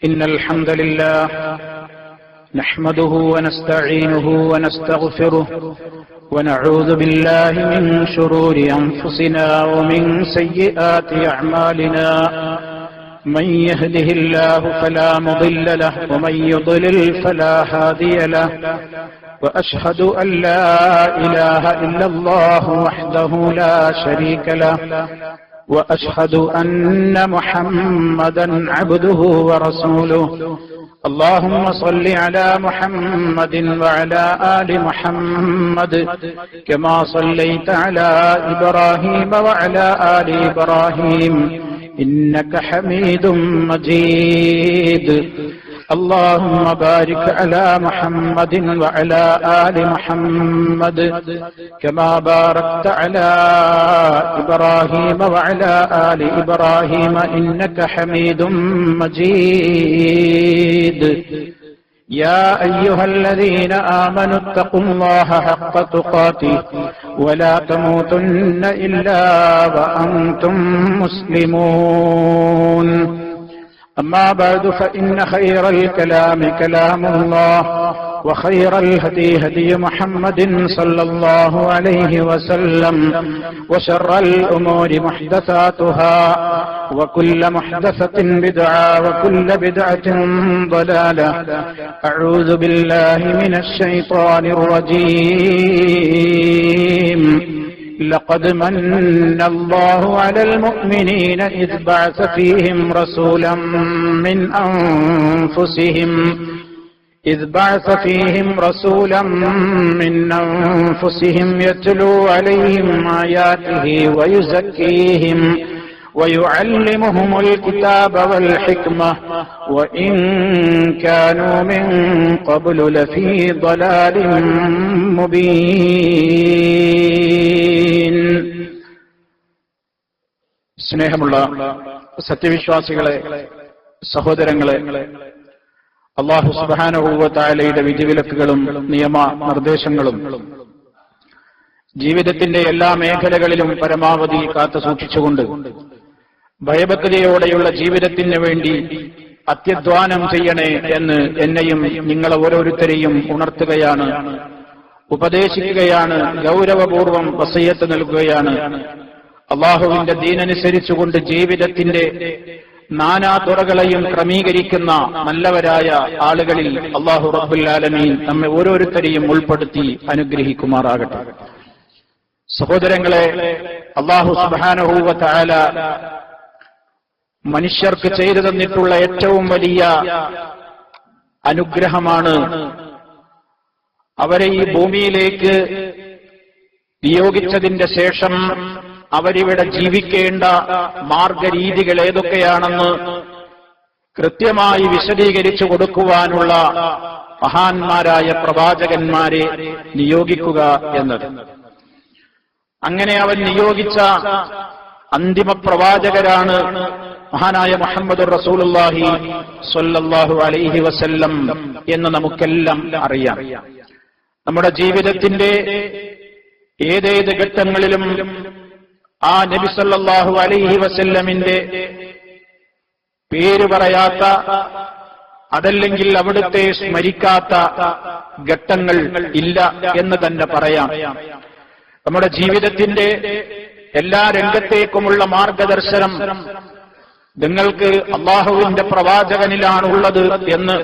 إن الحمد لله نحمده ونستعينه ونستغفره ونعوذ بالله من شرور أنفسنا ومن سيئات أعمالنا من يهده الله فلا مضل له ومن يضلل فلا هادي له وأشهد أن لا إله إلا الله وحده لا شريك له وأشهد أن محمدا عبده ورسوله اللهم صل على محمد وعلى آل محمد كما صليت على إبراهيم وعلى آل إبراهيم إنك حميد مجيد اللهم بارك على محمد وعلى آل محمد كما باركت على إبراهيم وعلى آل إبراهيم إنك حميد مجيد يا أيها الذين آمنوا اتقوا الله حق تقاته ولا تموتن إلا وأنتم مسلمون أما بعد فإن خير الكلام كلام الله وخير الهدي هدي محمد صلى الله عليه وسلم وشر الأمور محدثاتها وكل محدثة بدعة وكل بدعة ضلالة أعوذ بالله من الشيطان الرجيم لقد من الله على المؤمنين إذ بعث فيهم رسولا من أنفسهم يتلو عليهم آياته ويزكيهم ويعلمهم الكتاب والحكمة وإن كانوا من قبل لفي ضلال مبين. സ്നേഹമുള്ള സത്യവിശ്വാസികളെ, സഹോദരങ്ങളെ, അല്ലാഹു സുബ്ഹാനഹു വ തആലയുടെ വിധിവിലക്കുകളും നിയമ നിർദ്ദേശങ്ങളും ജീവിതത്തിന്റെ എല്ലാ മേഖലകളിലും പരമാവധി കാത്തു സൂക്ഷിച്ചുകൊണ്ട് ഭയഭക്തിയോടെയുള്ള ജീവിതത്തിന് വേണ്ടി അത്യധ്വാനം ചെയ്യണേ എന്ന് എന്നെയും നിങ്ങളെ ഓരോരുത്തരെയും ഉണർത്തുകയാണ്, ഉപദേശിക്കുകയാണ്, ഗൗരവപൂർവം വസിയ്യത്ത് നൽകുകയാണ്. അള്ളാഹുവിന്റെ ദീനനുസരിച്ചുകൊണ്ട് ജീവിതത്തിന്റെ നാനാ തുറകളെയും ക്രമീകരിക്കുന്ന നല്ലവരായ ആളുകളിൽ അല്ലാഹു റബ്ബുൽ ആലമീൻ നമ്മെ ഓരോരുത്തരെയും ഉൾപ്പെടുത്തി അനുഗ്രഹിക്കുമാറാകട്ടെ. സഹോദരങ്ങളെ, അല്ലാഹു സുബ്ഹാനഹു വ തആല മനുഷ്യർക്ക് ചെയ്തു തന്നിട്ടുള്ള ഏറ്റവും വലിയ അനുഗ്രഹമാണ് അവരെ ഈ ഭൂമിയിലേക്ക് നിയോഗിച്ചതിന്റെ ശേഷം അവരിവിടെ ജീവിക്കേണ്ട മാർഗരീതികൾ ഏതൊക്കെയാണെന്ന് കൃത്യമായി വിശദീകരിച്ചു കൊടുക്കുവാനുള്ള മഹാന്മാരായ പ്രവാചകന്മാരെ നിയോഗിക്കുക എന്നത്. അങ്ങനെ അവൻ നിയോഗിച്ച അന്തിമ പ്രവാചകരാണ് മഹാനായ മുഹമ്മദുർ റസൂലുള്ളാഹി സ്വല്ലല്ലാഹു അലൈഹി വസല്ലം എന്ന് നമുക്കെല്ലാം അറിയാം. നമ്മുടെ ജീവിതത്തിന്റെ ഏതേത് ഘട്ടങ്ങളിലും ആ നബി സല്ലല്ലാഹു അലൈഹി വസല്ലമിന്റെ പേര് പറയാത്ത, അതല്ലെങ്കിൽ അവിടുത്തെ സ്മരിക്കാത്ത ഘട്ടങ്ങൾ ഇല്ല എന്ന് തന്നെ പറയാം. നമ്മുടെ ജീവിതത്തിന്റെ എല്ലാ രംഗത്തേക്കുമുള്ള മാർഗദർശനം നിങ്ങൾക്ക് അല്ലാഹുവിന്റെ പ്രവാചകനിലാണുള്ളത് എന്ന്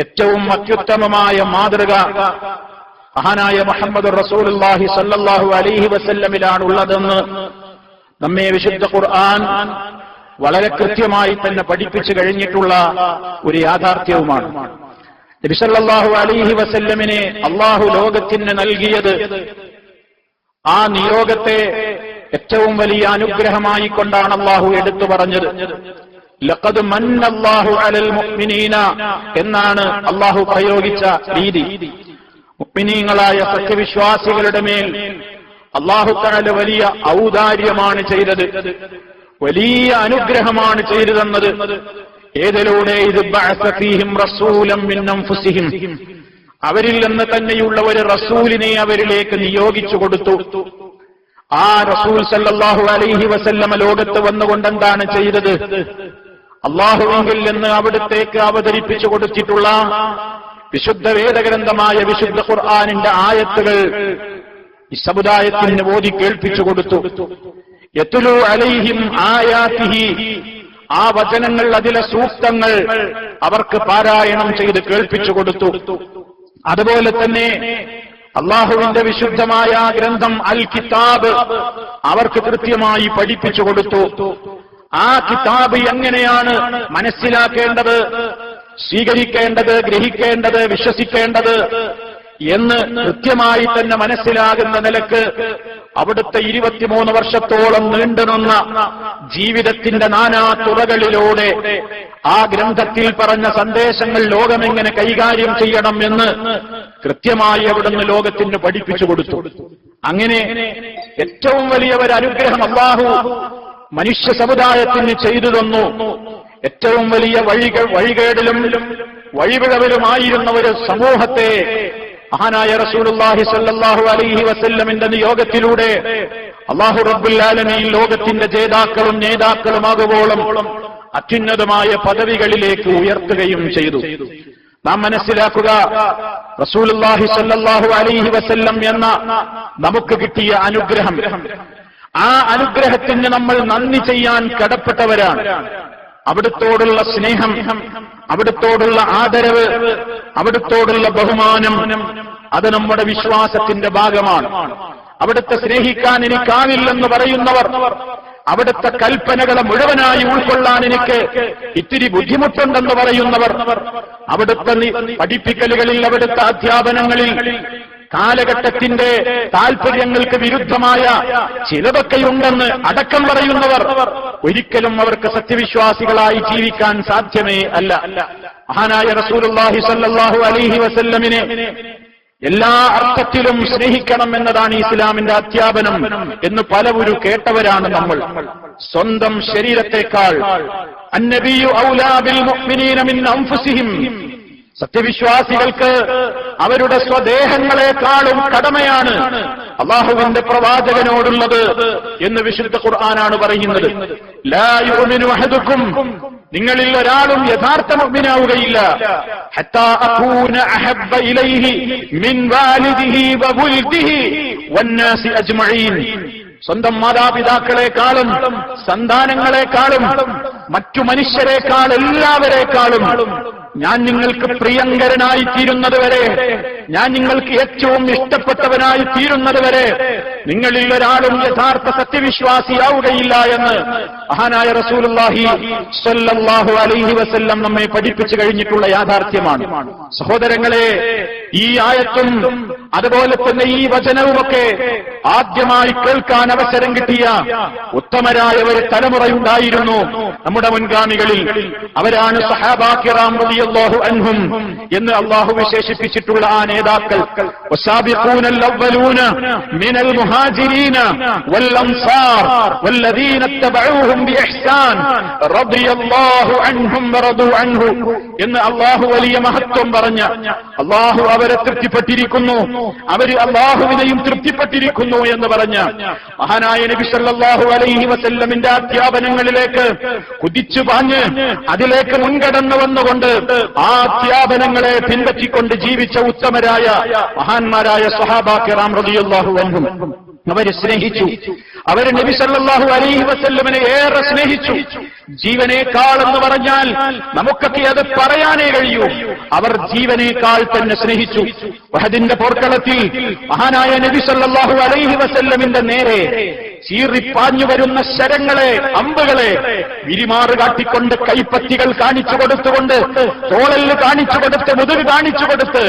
ഏറ്റവും അത്യുത്തമമായ മാതൃക മഹാനായ മുഹമ്മദുർ റസൂലുള്ളാഹി സ്വല്ലല്ലാഹു അലൈഹി വസല്ലമിലാണുള്ളതെന്ന് നമ്മെ വിശുദ്ധ ഖുർആൻ വളരെ കൃത്യമായി തന്നെ പഠിപ്പിച്ചു കഴിഞ്ഞിട്ടുള്ള ഒരു യാഥാർത്ഥ്യവുമാണ്. നബി സല്ലല്ലാഹു അലൈഹി വസല്ലമിനെ അല്ലാഹു ലോകത്തിന് നൽകിയത് ആ നിയോഗത്തെ ഏറ്റവും വലിയ അനുഗ്രഹമായി കൊണ്ടാണ് അല്ലാഹു എടുത്തു പറഞ്ഞത്. ലഖദ് മന്നല്ലാഹു അലൽ മുഅ്മിനീന എന്നാണ് അല്ലാഹു പ്രയോഗിച്ച രീതി. മുഅ്മിനീങ്ങളായ സത്യവിശ്വാസികളുടെ മേൽ അല്ലാഹു തആല വലിയ ഔദാര്യമാണ് ചെയ്തത്, വലിയ അനുഗ്രഹമാണ് ചെയ്തു തന്നത്. ഏതിലൂടെ? ഇത് ബഅസ ഫീഹിം റസൂലൻ മിൻ അൻഫുസിഹിം, അവരിൽ നിന്ന് തന്നെയുള്ള ഒരു റസൂലിനെ അവരിലേക്ക് നിയോഗിച്ചു കൊടുത്തു. ആ റസൂൽ സല്ലല്ലാഹു അലൈഹി വസല്ലമ ലോകത്ത് വന്നുകൊണ്ട് എന്താണ് ചെയ്തത്? അള്ളാഹുവിങ്കിൽ നിന്ന് അവിടത്തേക്ക് അവതരിപ്പിച്ചു കൊടുത്തിട്ടുള്ള വിശുദ്ധ വേദഗ്രന്ഥമായ വിശുദ്ധ ഖുർആനിന്റെ ആയത്തുകൾ ഈ സമുദായത്തിന് ഓതി കേൾപ്പിച്ചു കൊടുത്തു. യത്ലു അലൈഹിം ആയാതിഹി, ആ വചനങ്ങൾ, അതിലെ സൂക്തങ്ങൾ അവർക്ക് പാരായണം ചെയ്ത് കേൾപ്പിച്ചു കൊടുത്തു. അതുപോലെ തന്നെ അള്ളാഹുവിന്റെ വിശുദ്ധമായ ഗ്രന്ഥം അൽ കിതാബ് അവർക്ക് കൃത്യമായി പഠിപ്പിച്ചു കൊടുത്തു. ആ കിതാബ് എങ്ങനെയാണ് മനസ്സിലാക്കേണ്ടത്, സ്വീകരിക്കേണ്ടത്, ഗ്രഹിക്കേണ്ടത്, വിശ്വസിക്കേണ്ടത് എന്ന് കൃത്യമായി തന്നെ മനസ്സിലാകുന്ന നിലക്ക് അവിടുത്തെ 23 വർഷത്തോളം നീണ്ടുനിന്ന ജീവിതത്തിന്റെ നാനാ തുറകളിലൂടെ ആ ഗ്രന്ഥത്തിൽ പറഞ്ഞ സന്ദേശങ്ങൾ ലോകമെങ്ങനെ കൈകാര്യം ചെയ്യണം എന്ന് കൃത്യമായി അവിടുന്ന് ലോകത്തിന് പഠിപ്പിച്ചു കൊടുത്തു. അങ്ങനെ ഏറ്റവും വലിയ ഒരു അനുഗ്രഹം അല്ലാഹു മനുഷ്യ സമുദായത്തിന് ചെയ്തു തന്നു. ഏറ്റവും വലിയ വഴികേടിലും വഴിപിഴവിലുമായിരുന്ന ഒരു സമൂഹത്തെ മഹാനായ റസൂലുള്ളാഹി സ്വല്ലല്ലാഹു അലൈഹി വസല്ലമിന്റെ നിയോഗത്തിലൂടെ അല്ലാഹു റബ്ബുൽ ആലമീൻ ലോകത്തിന്റെ ജേതാക്കളും നേതാക്കളുമാകുവോളം അത്യുന്നതമായ പദവികളിലേക്ക് ഉയർത്തുകയും ചെയ്തു. നാം മനസ്സിലാക്കുക, റസൂലുള്ളാഹി സ്വല്ലല്ലാഹു അലൈഹി വസല്ലം എന്ന നമുക്ക് കിട്ടിയ അനുഗ്രഹം, ആ അനുഗ്രഹത്തിന് നമ്മൾ നന്ദി ചെയ്യാൻ കടപ്പെട്ടവരാണ്. അവിടുത്തോടുള്ള സ്നേഹം, അവിടുത്തോടുള്ള ആദരവ്, അവിടുത്തോടുള്ള ബഹുമാനം, അത് നമ്മുടെ വിശ്വാസത്തിന്റെ ഭാഗമാണ്. അവിടുത്തെ സ്നേഹിക്കാൻ എനിക്കാവില്ലെന്ന് പറയുന്നവർ, അവിടുത്തെ കൽപ്പനകളെ മുഴുവനായി ഉൾക്കൊള്ളാൻ എനിക്ക് ഇത്തിരി ബുദ്ധിമുട്ടുണ്ടെന്ന് പറയുന്നവർ, അവിടുത്തെ പഠിപ്പിക്കലുകളിൽ, അവിടുത്തെ അധ്യാപനങ്ങളിൽ കാലഘട്ടത്തിന്റെ താൽപര്യങ്ങൾക്ക് വിരുദ്ധമായ ചിലതൊക്കെയുണ്ടെന്ന് അടക്കം പറയുന്നവർ, ഒരിക്കലും അവർക്ക് സത്യവിശ്വാസികളായി ജീവിക്കാൻ സാധ്യമേ അല്ല. മഹാനായ റസൂലുള്ളാഹി സ്വല്ലല്ലാഹു അലൈഹി വസല്ലമിനെ എല്ലാ അർത്ഥത്തിലും സ്നേഹിക്കണം എന്നതാണ് ഇസ്ലാമിന്റെ അധ്യാപനം എന്ന് പലവരും കേട്ടവരാണ് നമ്മൾ. സ്വന്തം ശരീരത്തെക്കാൾ അന്നബിയു ഔലാ ബിൽ മുഅ്മിനീന മിൻ അൻഫുസിഹിം, സത്യവിശ്വാസികൾക്ക് അവരുടെ സ്വദേഹങ്ങളെക്കാളും കടമയാണ് അല്ലാഹുവിന്റെ പ്രവാചകനോടുള്ളത് എന്ന് വിശുദ്ധ ഖുർആനാണ് പറയുന്നത്. ലാ യുഅ്മിനു അഹദുക്കും, നിങ്ങളിൽ ഒരാളും യഥാർത്ഥ മുഅ്മിനാവുകയില്ല, ഹത്താ അകൂന അഹബ്ബ ഇലൈഹി മിൻ വാലിദിഹി വവൽദിഹി വന്നാസി അജ്മഈൻ, സ്വന്തം മാതാപിതാക്കളെക്കാളും സന്താനങ്ങളെക്കാളും മറ്റു മനുഷ്യരെക്കാൾ എല്ലാവരെക്കാളും ഞാൻ നിങ്ങൾക്ക് പ്രിയങ്കരനായി തീരുന്നതുവരെ, ഞാൻ നിങ്ങൾക്ക് ഏറ്റവും ഇഷ്ടപ്പെട്ടവനായി തീരുന്നതുവരെ നിങ്ങളിൽ ഒരാളും യഥാർത്ഥ സത്യവിശ്വാസിയാവുകയില്ല എന്ന് മഹാനായ റസൂലുള്ളാഹി സ്വല്ലല്ലാഹു അലൈഹി വസല്ലം നമ്മെ പഠിപ്പിച്ചു കഴിഞ്ഞിട്ടുള്ള യാഥാർത്ഥ്യമാണ്. സഹോദരങ്ങളെ, ഈ ആയത്തും അതുപോലെ തന്നെ ഈ വചനവുമൊക്കെ ആദ്യമായി കേൾക്കാൻ അവസരം കിട്ടിയ ഉത്തമരായ ഒരു തലമുറയുണ്ടായിരുന്നു നമ്മുടെ മുൻഗാമികളിൽ. അവരാണ് സഹാബാ കിറാം റളിയല്ലാഹു അൻഹും എന്ന് അല്ലാഹു വിശേഷിപ്പിച്ചിട്ടുള്ള ആ നേതാക്കൾ. വസാബിഖൂനൽ അവ്വലൂന മിനൽ മുഹാജിരീന വൽ അൻസാർ വല്ലദീന തബഊഹും ബിഇഹ്സാൻ റളിയല്ലാഹു അൻഹും വറദു അൻഹു എന്ന് അല്ലാഹു വലിയ മഹത്വം പറഞ്ഞ, അല്ലാഹു അവരെ തൃപ്തിപ്പെട്ടിരിക്കുന്നു, അവര് അല്ലാഹുവിനെയും തൃപ്തിപ്പെട്ടിരിക്കുന്നു എന്ന് പറഞ്ഞ മഹാനായ നബി സല്ലല്ലാഹു അലൈഹി വസല്ലമിന്റെ അധ്യാപനങ്ങളിലേക്ക് കുതിച്ചു പാഞ്ഞ് അതിലേക്ക് മുൻകടന്നു വന്നുകൊണ്ട് ആ അധ്യാപനങ്ങളെ പിൻപറ്റിക്കൊണ്ട് ജീവിച്ച ഉത്തമരായ മഹാന്മാരായ സ്വഹാബാ കിറാം റളിയല്ലാഹു അൻഹും അവര് സ്നേഹിച്ചു. അവര് നബി സല്ലല്ലാഹു അലൈഹി വസല്ലമിനെ ഏറെ സ്നേഹിച്ചു. ജീവനേക്കാൾ എന്ന് പറഞ്ഞാൽ നമുക്കൊക്കെ അത് പറയാനേ കഴിയൂ. അവർ ജീവനേക്കാൾ തന്നെ സ്നേഹിച്ചു. വഹദിന്റെ പോർക്കളത്തിൽ മഹാനായ നബി സല്ലല്ലാഹു അലൈഹി വസല്ലമിന്റെ നേരെ ചീറിപ്പാഞ്ഞു വരുന്ന ശരങ്ങളെ, അമ്പുകളെ വിരിമാറ് കാട്ടിക്കൊണ്ട്, കൈപ്പത്തികൾ കാണിച്ചു കൊടുത്തുകൊണ്ട്, തോളല് കാണിച്ചു കൊടുത്ത്, മുതുക് കാണിച്ചു കൊടുത്ത്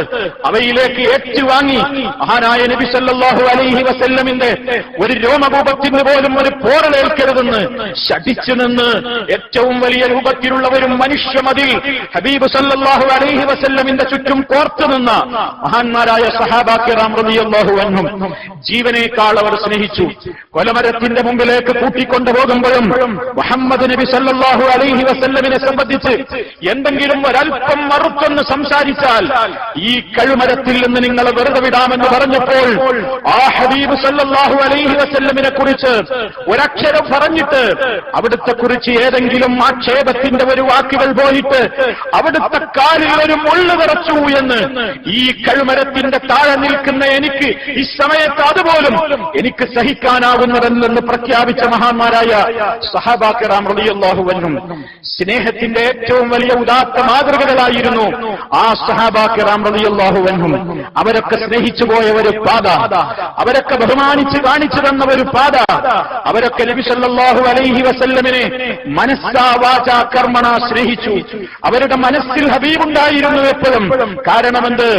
അവയിലേക്ക് ഏറ്റുവാങ്ങി മഹാനായ നബി സല്ലല്ലാഹു അലൈഹി വസല്ലമിന്റെ ഒരു രോമകൂപത്തിന് പോലും ഒരു പോറലേൽക്കരുതെന്ന് ശഠിച്ചു നിന്ന് ഏറ്റവും വലിയ രൂപത്തിലുള്ള ഒരു മനുഷ്യമതിൽ ഹബീബ് സല്ലല്ലാഹു അലൈഹി വസല്ലമിന്റെ ചുറ്റും കോർത്തു നിന്ന മഹാന്മാരായ സഹാബാ കിറാം റളിയല്ലാഹു അൻഹും ജീവനേക്കാൾ അവർ സ്നേഹിച്ചു. കൊലമറ്റ കഴുമരത്തിന്റെ മുമ്പിലേക്ക് കൂട്ടിക്കൊണ്ടുപോകുമ്പോഴും മുഹമ്മദ് നബി സല്ലല്ലാഹു അലൈഹി വസല്ലമിനെ സംബന്ധിച്ച് എന്തെങ്കിലും ഒരൽപ്പം മറുത്തൊന്ന് സംസാരിച്ചാൽ ഈ കഴുമരത്തിൽ നിന്ന് നിങ്ങളെ വെറുതെ വിടാമെന്ന് പറഞ്ഞപ്പോൾ ആ ഹബീബ് സല്ലല്ലാഹു അലൈഹി വസല്ലമിനെ കുറിച്ച് ഒരക്ഷരം പറഞ്ഞിട്ട് അവിടുത്തെ കുറിച്ച് ഏതെങ്കിലും ആക്ഷേപത്തിന്റെ ഒരു വാക്കുകൾ പോയിട്ട് അവിടുത്തെ കാലിൽ ഒരു മുള്ളു വിറച്ചു എന്ന് ഈ കഴുമരത്തിന്റെ താഴെ നിൽക്കുന്ന എനിക്ക് ഈ സമയത്ത് അതുപോലും എനിക്ക് സഹിക്കാനാകുന്നതെന്ന് പ്രഖ്യാപിച്ച മഹാന്മാരായ സഹാബാ കിറാം റളിയല്ലാഹു അൻഹും സ്നേഹത്തിന്റെ ഏറ്റവും വലിയ ഉദാത്ത മാതൃകകളായിരുന്നു ആ സഹാബാ കിറാം റളിയല്ലാഹു അൻഹും. അവരൊക്കെ സ്നേഹിച്ചു പോയ ഒരു പാത, അവരൊക്കെ ബഹുമാനിച്ച് കാണിച്ചു തന്ന ഒരു പാത, അവരൊക്കെ നബി സല്ലല്ലാഹു അലൈഹി വസല്ലമിനെ മനസ്സാ വാചാ കർമ്മണ സ്നേഹിച്ചു. അവരുടെ മനസ്സിൽ ഹബീബുണ്ടായിരുന്നു എപ്പോഴും. കാരണമെന്ത്?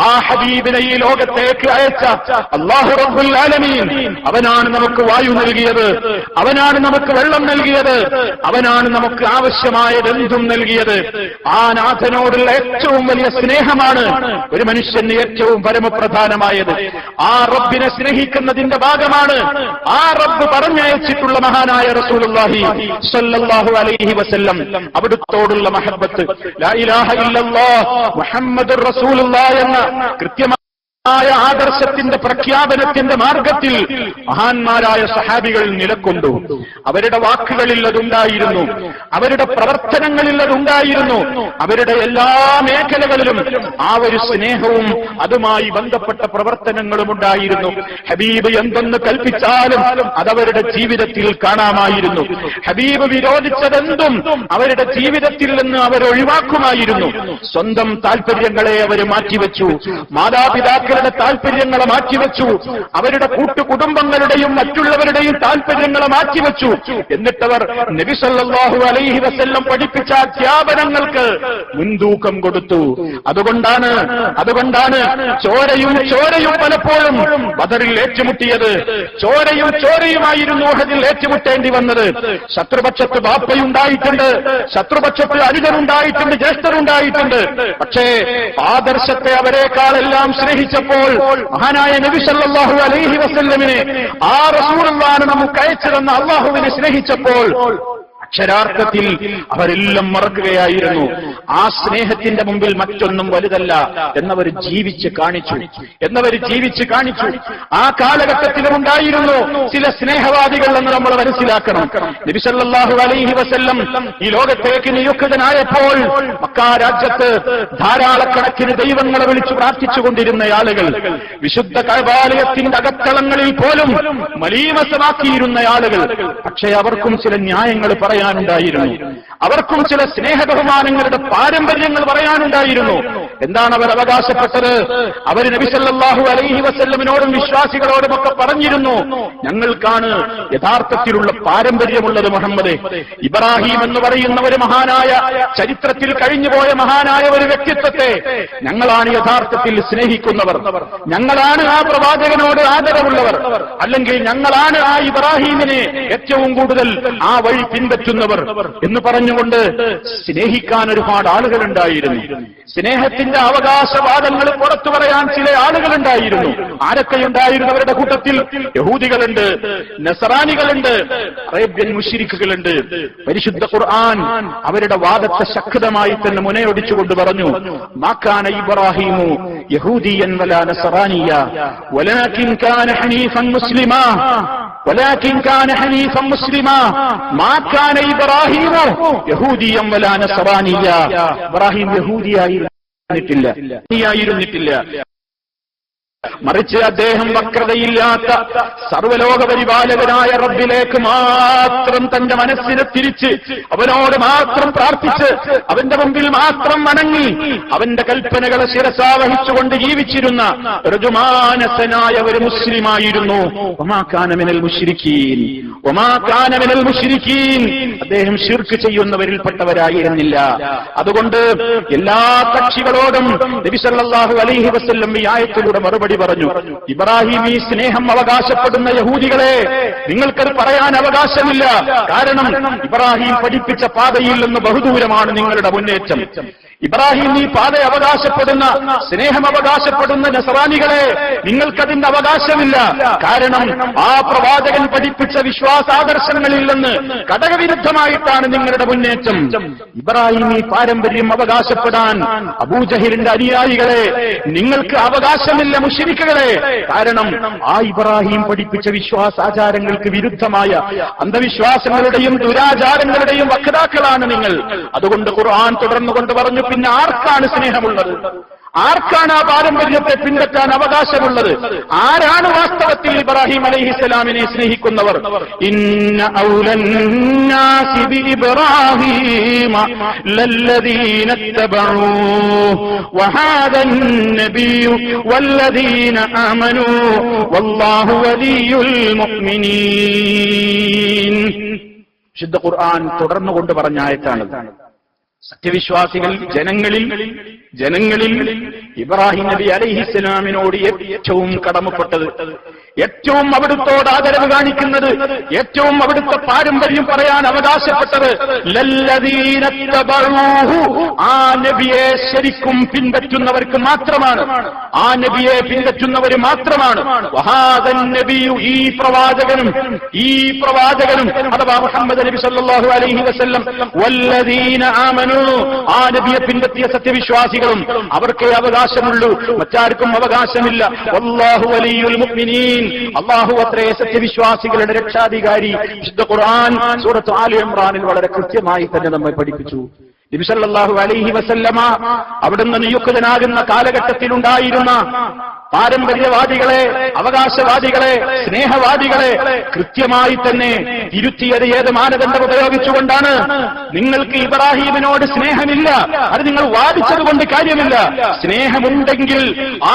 ആ ഹബീബിനെ ഈ ലോകത്തേക്ക് അയച്ച അല്ലാഹു റബ്ബുൽ ആലമീൻ അവനാണ് നമുക്ക് വായു നൽകിയത്, അവനാണ് നമുക്ക് വെള്ളം നൽകിയത്, അവനാണ് നമുക്ക് ആവശ്യമായതെന്തും നൽകിയത്. ആ നാഥനോടുള്ള ഏറ്റവും വലിയ സ്നേഹമാണ് ഒരു മനുഷ്യന് ഏറ്റവും പരമപ്രധാനമായത്. ആ റബ്ബിനെ സ്നേഹിക്കുന്നതിന്റെ ഭാഗമാണ് ആ റബ്ബ് പറഞ്ഞയച്ചിട്ടുള്ള മഹാനായ റസൂലുള്ളാഹി സ്വല്ലല്ലാഹു അലൈഹി വസല്ലം അവിടുത്തോടുള്ള മഹബ്ബത്ത്. ലാ ഇലാഹ ഇല്ലല്ലാഹ് മുഹമ്മദുർ റസൂലുള്ളാഹ് എന്ന കൃത്യമായ ആദർശത്തിന്റെ പ്രഖ്യാപനത്തിന്റെ മാർഗത്തിൽ മഹാന്മാരായ സഹാബികൾ നിലകൊണ്ടു. അവരുടെ വാക്കുകളിൽ അതുണ്ടായിരുന്നു, അവരുടെ പ്രവർത്തനങ്ങളിൽ അതുണ്ടായിരുന്നു, അവരുടെ എല്ലാ മേഖലകളിലും ആ ഒരു സ്നേഹവും അതുമായി ബന്ധപ്പെട്ട പ്രവർത്തനങ്ങളും ഉണ്ടായിരുന്നു. ഹബീബ് എന്തെന്ന് കൽപ്പിച്ചാലും അതവരുടെ ജീവിതത്തിൽ കാണാമായിരുന്നു. ഹബീബ് വിരോധിച്ചതെന്തും അവരുടെ ജീവിതത്തിൽ നിന്ന് അവർ ഒഴിവാക്കുമായിരുന്നു. സ്വന്തം താൽപര്യങ്ങളെ അവർ മാറ്റിവെച്ചു, മാതാപിതാക്കളുടെ താൽപര്യങ്ങളെ മാറ്റിവെച്ചു, അവരുടെ കൂട്ടുകുടുംബങ്ങളുടെയും മറ്റുള്ളവരുടെയും താൽപര്യങ്ങളെ മാറ്റിവെച്ചു. എന്നിട്ടവർ നബി സല്ലല്ലാഹു അലൈഹി വസല്ലം പഠിപ്പിച്ച അധ്യാപനങ്ങൾക്ക് മുൻതൂക്കം കൊടുത്തു. അതുകൊണ്ടാണ് ചോരയും പലപ്പോഴും ബദറിൽ ഏറ്റുമുട്ടിയത്. ചോരയുമായിരുന്നു ഉഹദിൽ ഏറ്റുമുട്ടേണ്ടി വന്നത്. ശത്രുപക്ഷത്ത് ബാപ്പയുണ്ടായിട്ടുണ്ട്, ശത്രുപക്ഷത്ത് അനുജനുണ്ടായിട്ടുണ്ട്, ജ്യേഷ്ഠരുണ്ടായിട്ടുണ്ട്. പക്ഷേ ആദർശത്തെ അവരെക്കാളെല്ലാം സ്നേഹിച്ചപ്പോൾ മഹാനായ നബി സല്ലല്ലാഹു അലൈഹി വസല്ലമിനെ, ആ റസൂലുള്ളാഹിനെ നമുക്ക് അയച്ചു തന്ന അല്ലാഹുവിനെ സ്നേഹിച്ചപ്പോൾ അക്ഷരാർത്ഥത്തിൽ അവരെല്ലാം മറക്കുകയായിരുന്നു. ആ സ്നേഹത്തിന്റെ മുമ്പിൽ മറ്റൊന്നും വലുതല്ല എന്നവർ ജീവിച്ച് കാണിച്ചു. ആ കാലഘട്ടത്തിലുണ്ടായിരുന്നു ചില സ്നേഹവാദികൾ എന്ന് നമ്മൾ മനസ്സിലാക്കണം. നബി സല്ലല്ലാഹു അലൈഹി വസല്ലം ഈ ലോകത്തേക്ക് നിയുക്തനായപ്പോൾ മക്കാ രാജ്യത്ത് ധാരാളക്കണക്കിന് ദൈവങ്ങളെ വിളിച്ചു പ്രാർത്ഥിച്ചുകൊണ്ടിരുന്ന ആളുകൾ, വിശുദ്ധ കഅബാലയത്തിന്റെ അകത്തളങ്ങളിൽ പോലും മലീമസമാക്കിയിരുന്ന ആളുകൾ. പക്ഷേ അവർക്കും ചില ന്യായങ്ങൾ പറയാനുണ്ടായിരുന്നു, അവർക്കും ചില സ്നേഹബഹുമാനങ്ങളുടെ പാരമ്പര്യങ്ങൾ പറയാനുണ്ടായിരുന്നു. എന്താണ് അവർ അവകാശപ്പെട്ടത്? അവർ നബി സല്ലല്ലാഹു അലൈഹി വസല്ലമിനോടും വിശ്വാസികളോടും ഒക്കെ പറഞ്ഞിരുന്നു, ഞങ്ങൾക്കാണ് യഥാർത്ഥത്തിലുള്ള പാരമ്പര്യമുള്ളത് മുഹമ്മദേ. ഇബ്രാഹിം എന്ന് പറയുന്ന ഒരു മഹാനായ, ചരിത്രത്തിൽ കഴിഞ്ഞുപോയ മഹാനായ ഒരു വ്യക്തിത്വത്തെ ഞങ്ങളാണ് യഥാർത്ഥത്തിൽ സ്നേഹിക്കുന്നവർ, ഞങ്ങളാണ് ആ പ്രവാചകനോട് ആദരവുള്ളവർ, അല്ലെങ്കിൽ ഞങ്ങളാണ് ആ ഇബ്രാഹിമിനെ ഏറ്റവും കൂടുതൽ ആ വഴി പിൻപറ്റുന്നവർ എന്ന് പറഞ്ഞുകൊണ്ട് സ്നേഹിക്കാൻ ഒരുപാട് ആളുകളുണ്ടായിരുന്നു. സ്നേഹത്തിന്റെ അവകാശവാദങ്ങൾ പുറത്തു പറയാൻ ചില ആളുകളുണ്ടായിരുന്നു. ആരൊക്കെയുണ്ടായിരുന്നു അവരുടെ കൂട്ടത്തിൽ? യഹൂദികളുണ്ട്, നസറാനികളുണ്ട്, അറേബ്യൻ മുശ്രിക്കുകളുണ്ട്. പരിശുദ്ധ ഖുർആൻ അവരുടെ വാദത്തെ ശക്തമായി തന്നെ മുനയൊടിച്ചുകൊണ്ട് പറഞ്ഞു, മാകാന ഇബ്രാഹിമു യഹൂദിയൻ വലാ നസറാനിയ വലാകിൻ കാന ഹനീഫൻ മുസ്ലിമാ മാ കാന ഇബ്രാഹിമു യഹൂദിയൻ വലാ നസറാനിയ. ഇബ്രാഹിം യഹൂദിയായിരുന്നിട്ടില്ല, മറിച്ച് അദ്ദേഹം വക്രതയില്ലാത്ത സർവലോക പരിപാലകനായ റബ്ബിലേക്ക് മാത്രം തന്റെ മനസ്സിനെ തിരിച്ച് അവനോട് മാത്രം പ്രാർത്ഥിച്ച് അവന്റെ മുമ്പിൽ മാത്രം വണങ്ങി അവന്റെ കൽപ്പനകളെ ശിരസാവഹിച്ചുകൊണ്ട് ജീവിച്ചിരുന്ന ഋജുമാനസനായ ഒരു മുസ്ലിമായിരുന്നു. വമാ കാന മിനൽ മുശ്രിക്കീൻ. അദ്ദേഹം ശിർക്ക് ചെയ്യുന്നവരിൽപ്പെട്ടവരായിരുന്നില്ല. അതുകൊണ്ട് എല്ലാ കക്ഷികളോടും നബി സല്ലല്ലാഹു അലൈഹി വസല്ലം ഈ ആയത്തിലൂടെ മറുപടി മറുപടി പറഞ്ഞു, ഇബ്രാഹിമി സ്നേഹം അവകാശപ്പെടുന്ന യഹൂദികളെ, നിങ്ങൾക്കത് പറയാൻ അവകാശമില്ല. കാരണം ഇബ്രാഹിം പഠിപ്പിച്ച പാതയിൽ നിന്ന് ബഹുദൂരമാണ് നിങ്ങളുടെ മുന്നേറ്റം. ഇബ്രാഹിം ഈ പാത അവകാശപ്പെടുന്ന, സ്നേഹം അവകാശപ്പെടുന്ന നസറാനികളെ, നിങ്ങൾക്കതിന്റെ അവകാശമില്ല. കാരണം ആ പ്രവാചകൻ പഠിപ്പിച്ച വിശ്വാസാദർശങ്ങളിൽ നിന്ന് ഘടകവിരുദ്ധമായിട്ടാണ് നിങ്ങളുടെ മുന്നേറ്റം. ഇബ്രാഹിം ഈ പാരമ്പര്യം അവകാശപ്പെടാൻ അബൂജഹലിന്റെ അനുയായികളെ, നിങ്ങൾക്ക് അവകാശമില്ല മുശ്രിക്കുകളെ. കാരണം ആ ഇബ്രാഹിം പഠിപ്പിച്ച വിശ്വാസാചാരങ്ങൾക്ക് വിരുദ്ധമായ അന്ധവിശ്വാസങ്ങളുടെയും ദുരാചാരങ്ങളുടെയും വക്താക്കളാണ് നിങ്ങൾ. അതുകൊണ്ട് ഖുർആൻ തുടർന്നുകൊണ്ട് പറഞ്ഞു, പിന്നെ ആർക്കാണ് സ്നേഹമുള്ളത്? ആർക്കാണ് ആ പാരമ്പര്യത്തെ പിൻപറ്റാൻ അവകാശമുള്ളത്? ആരാണ് വാസ്തവത്തിൽ ഇബ്രാഹിം അലൈഹിസ്സലാമിനെ സ്നേഹിക്കുന്നവർ? ഇന്ന ഔലന്നാസി ബിഇബ്രാഹീമ ലല്ലദീന തബഊഹു വഹാദൻ നബിയ്യു വല്ലദീന ആമനൂ വല്ലാഹു വലിയുൽ മുഅ്മിനീൻ. വിശുദ്ധ ഖുർആൻ തുടർന്നുകൊണ്ട് പറഞ്ഞ ആയത്താണ്. സത്യവിശ്വാസികൾ ജനങ്ങളിൽ ഇബ്രാഹിം നബി അലൈഹിസ്സലാമിനോട് ഏറ്റവും കടമപ്പെട്ടത്, ഏറ്റവും അവിടുത്തോട് ആദരവ് കാണിക്കുന്നത്, ഏറ്റവും അവിടുത്തെ പാരമ്പര്യം പറയാൻ അവകാശപ്പെട്ടത് ലല്ലദീന തബഊഹു, ആ നബിയെ ശരിക്കും പിൻപറ്റുന്നവർക്ക് മാത്രമാണ്. ആ നബിയെ പിൻപറ്റുന്നവർ മാത്രമാണ്. വഹാദൻ നബിയു, ഈ പ്രവാചകനും അഥവാ മുഹമ്മദ് നബി സല്ലല്ലാഹു അലൈഹി വസല്ലം, വല്ലദീന ആമനൂ, ആ നബിയെ പിൻപറ്റിയ സത്യവിശ്വാസികളും അവർക്കേ അവകാശമുള്ളൂ, മറ്റാർക്കും അവകാശമില്ല. വല്ലാഹു വലിയുൽ മുഅ്മിനീൻ, അല്ലാഹു അത്രേ സത്യവിശ്വാസികളുടെ രക്ഷാധികാരി. വിശുദ്ധ ഖുർആൻ സൂറത്ത് ആലി ഇംറാനിൽ വളരെ കൃത്യമായി തന്നെ നമ്മെ പഠിപ്പിച്ചു. നബി സല്ലല്ലാഹു അലൈഹി വസല്ലമ അവിടുന്ന് നിയുക്തനാകുന്ന കാലഘട്ടത്തിലുണ്ടായിരുന്ന പാരമ്പര്യവാദികളെ, അവകാശവാദികളെ, സ്നേഹവാദികളെ കൃത്യമായി തന്നെ തിരുത്തിയത് ഏത് മാനദണ്ഡം ഉപയോഗിച്ചുകൊണ്ടാണ്? നിങ്ങൾക്ക് ഇബ്രാഹിമിനോട് സ്നേഹമില്ല, അത് നിങ്ങൾ വാദിച്ചതുകൊണ്ട് കാര്യമില്ല. സ്നേഹമുണ്ടെങ്കിൽ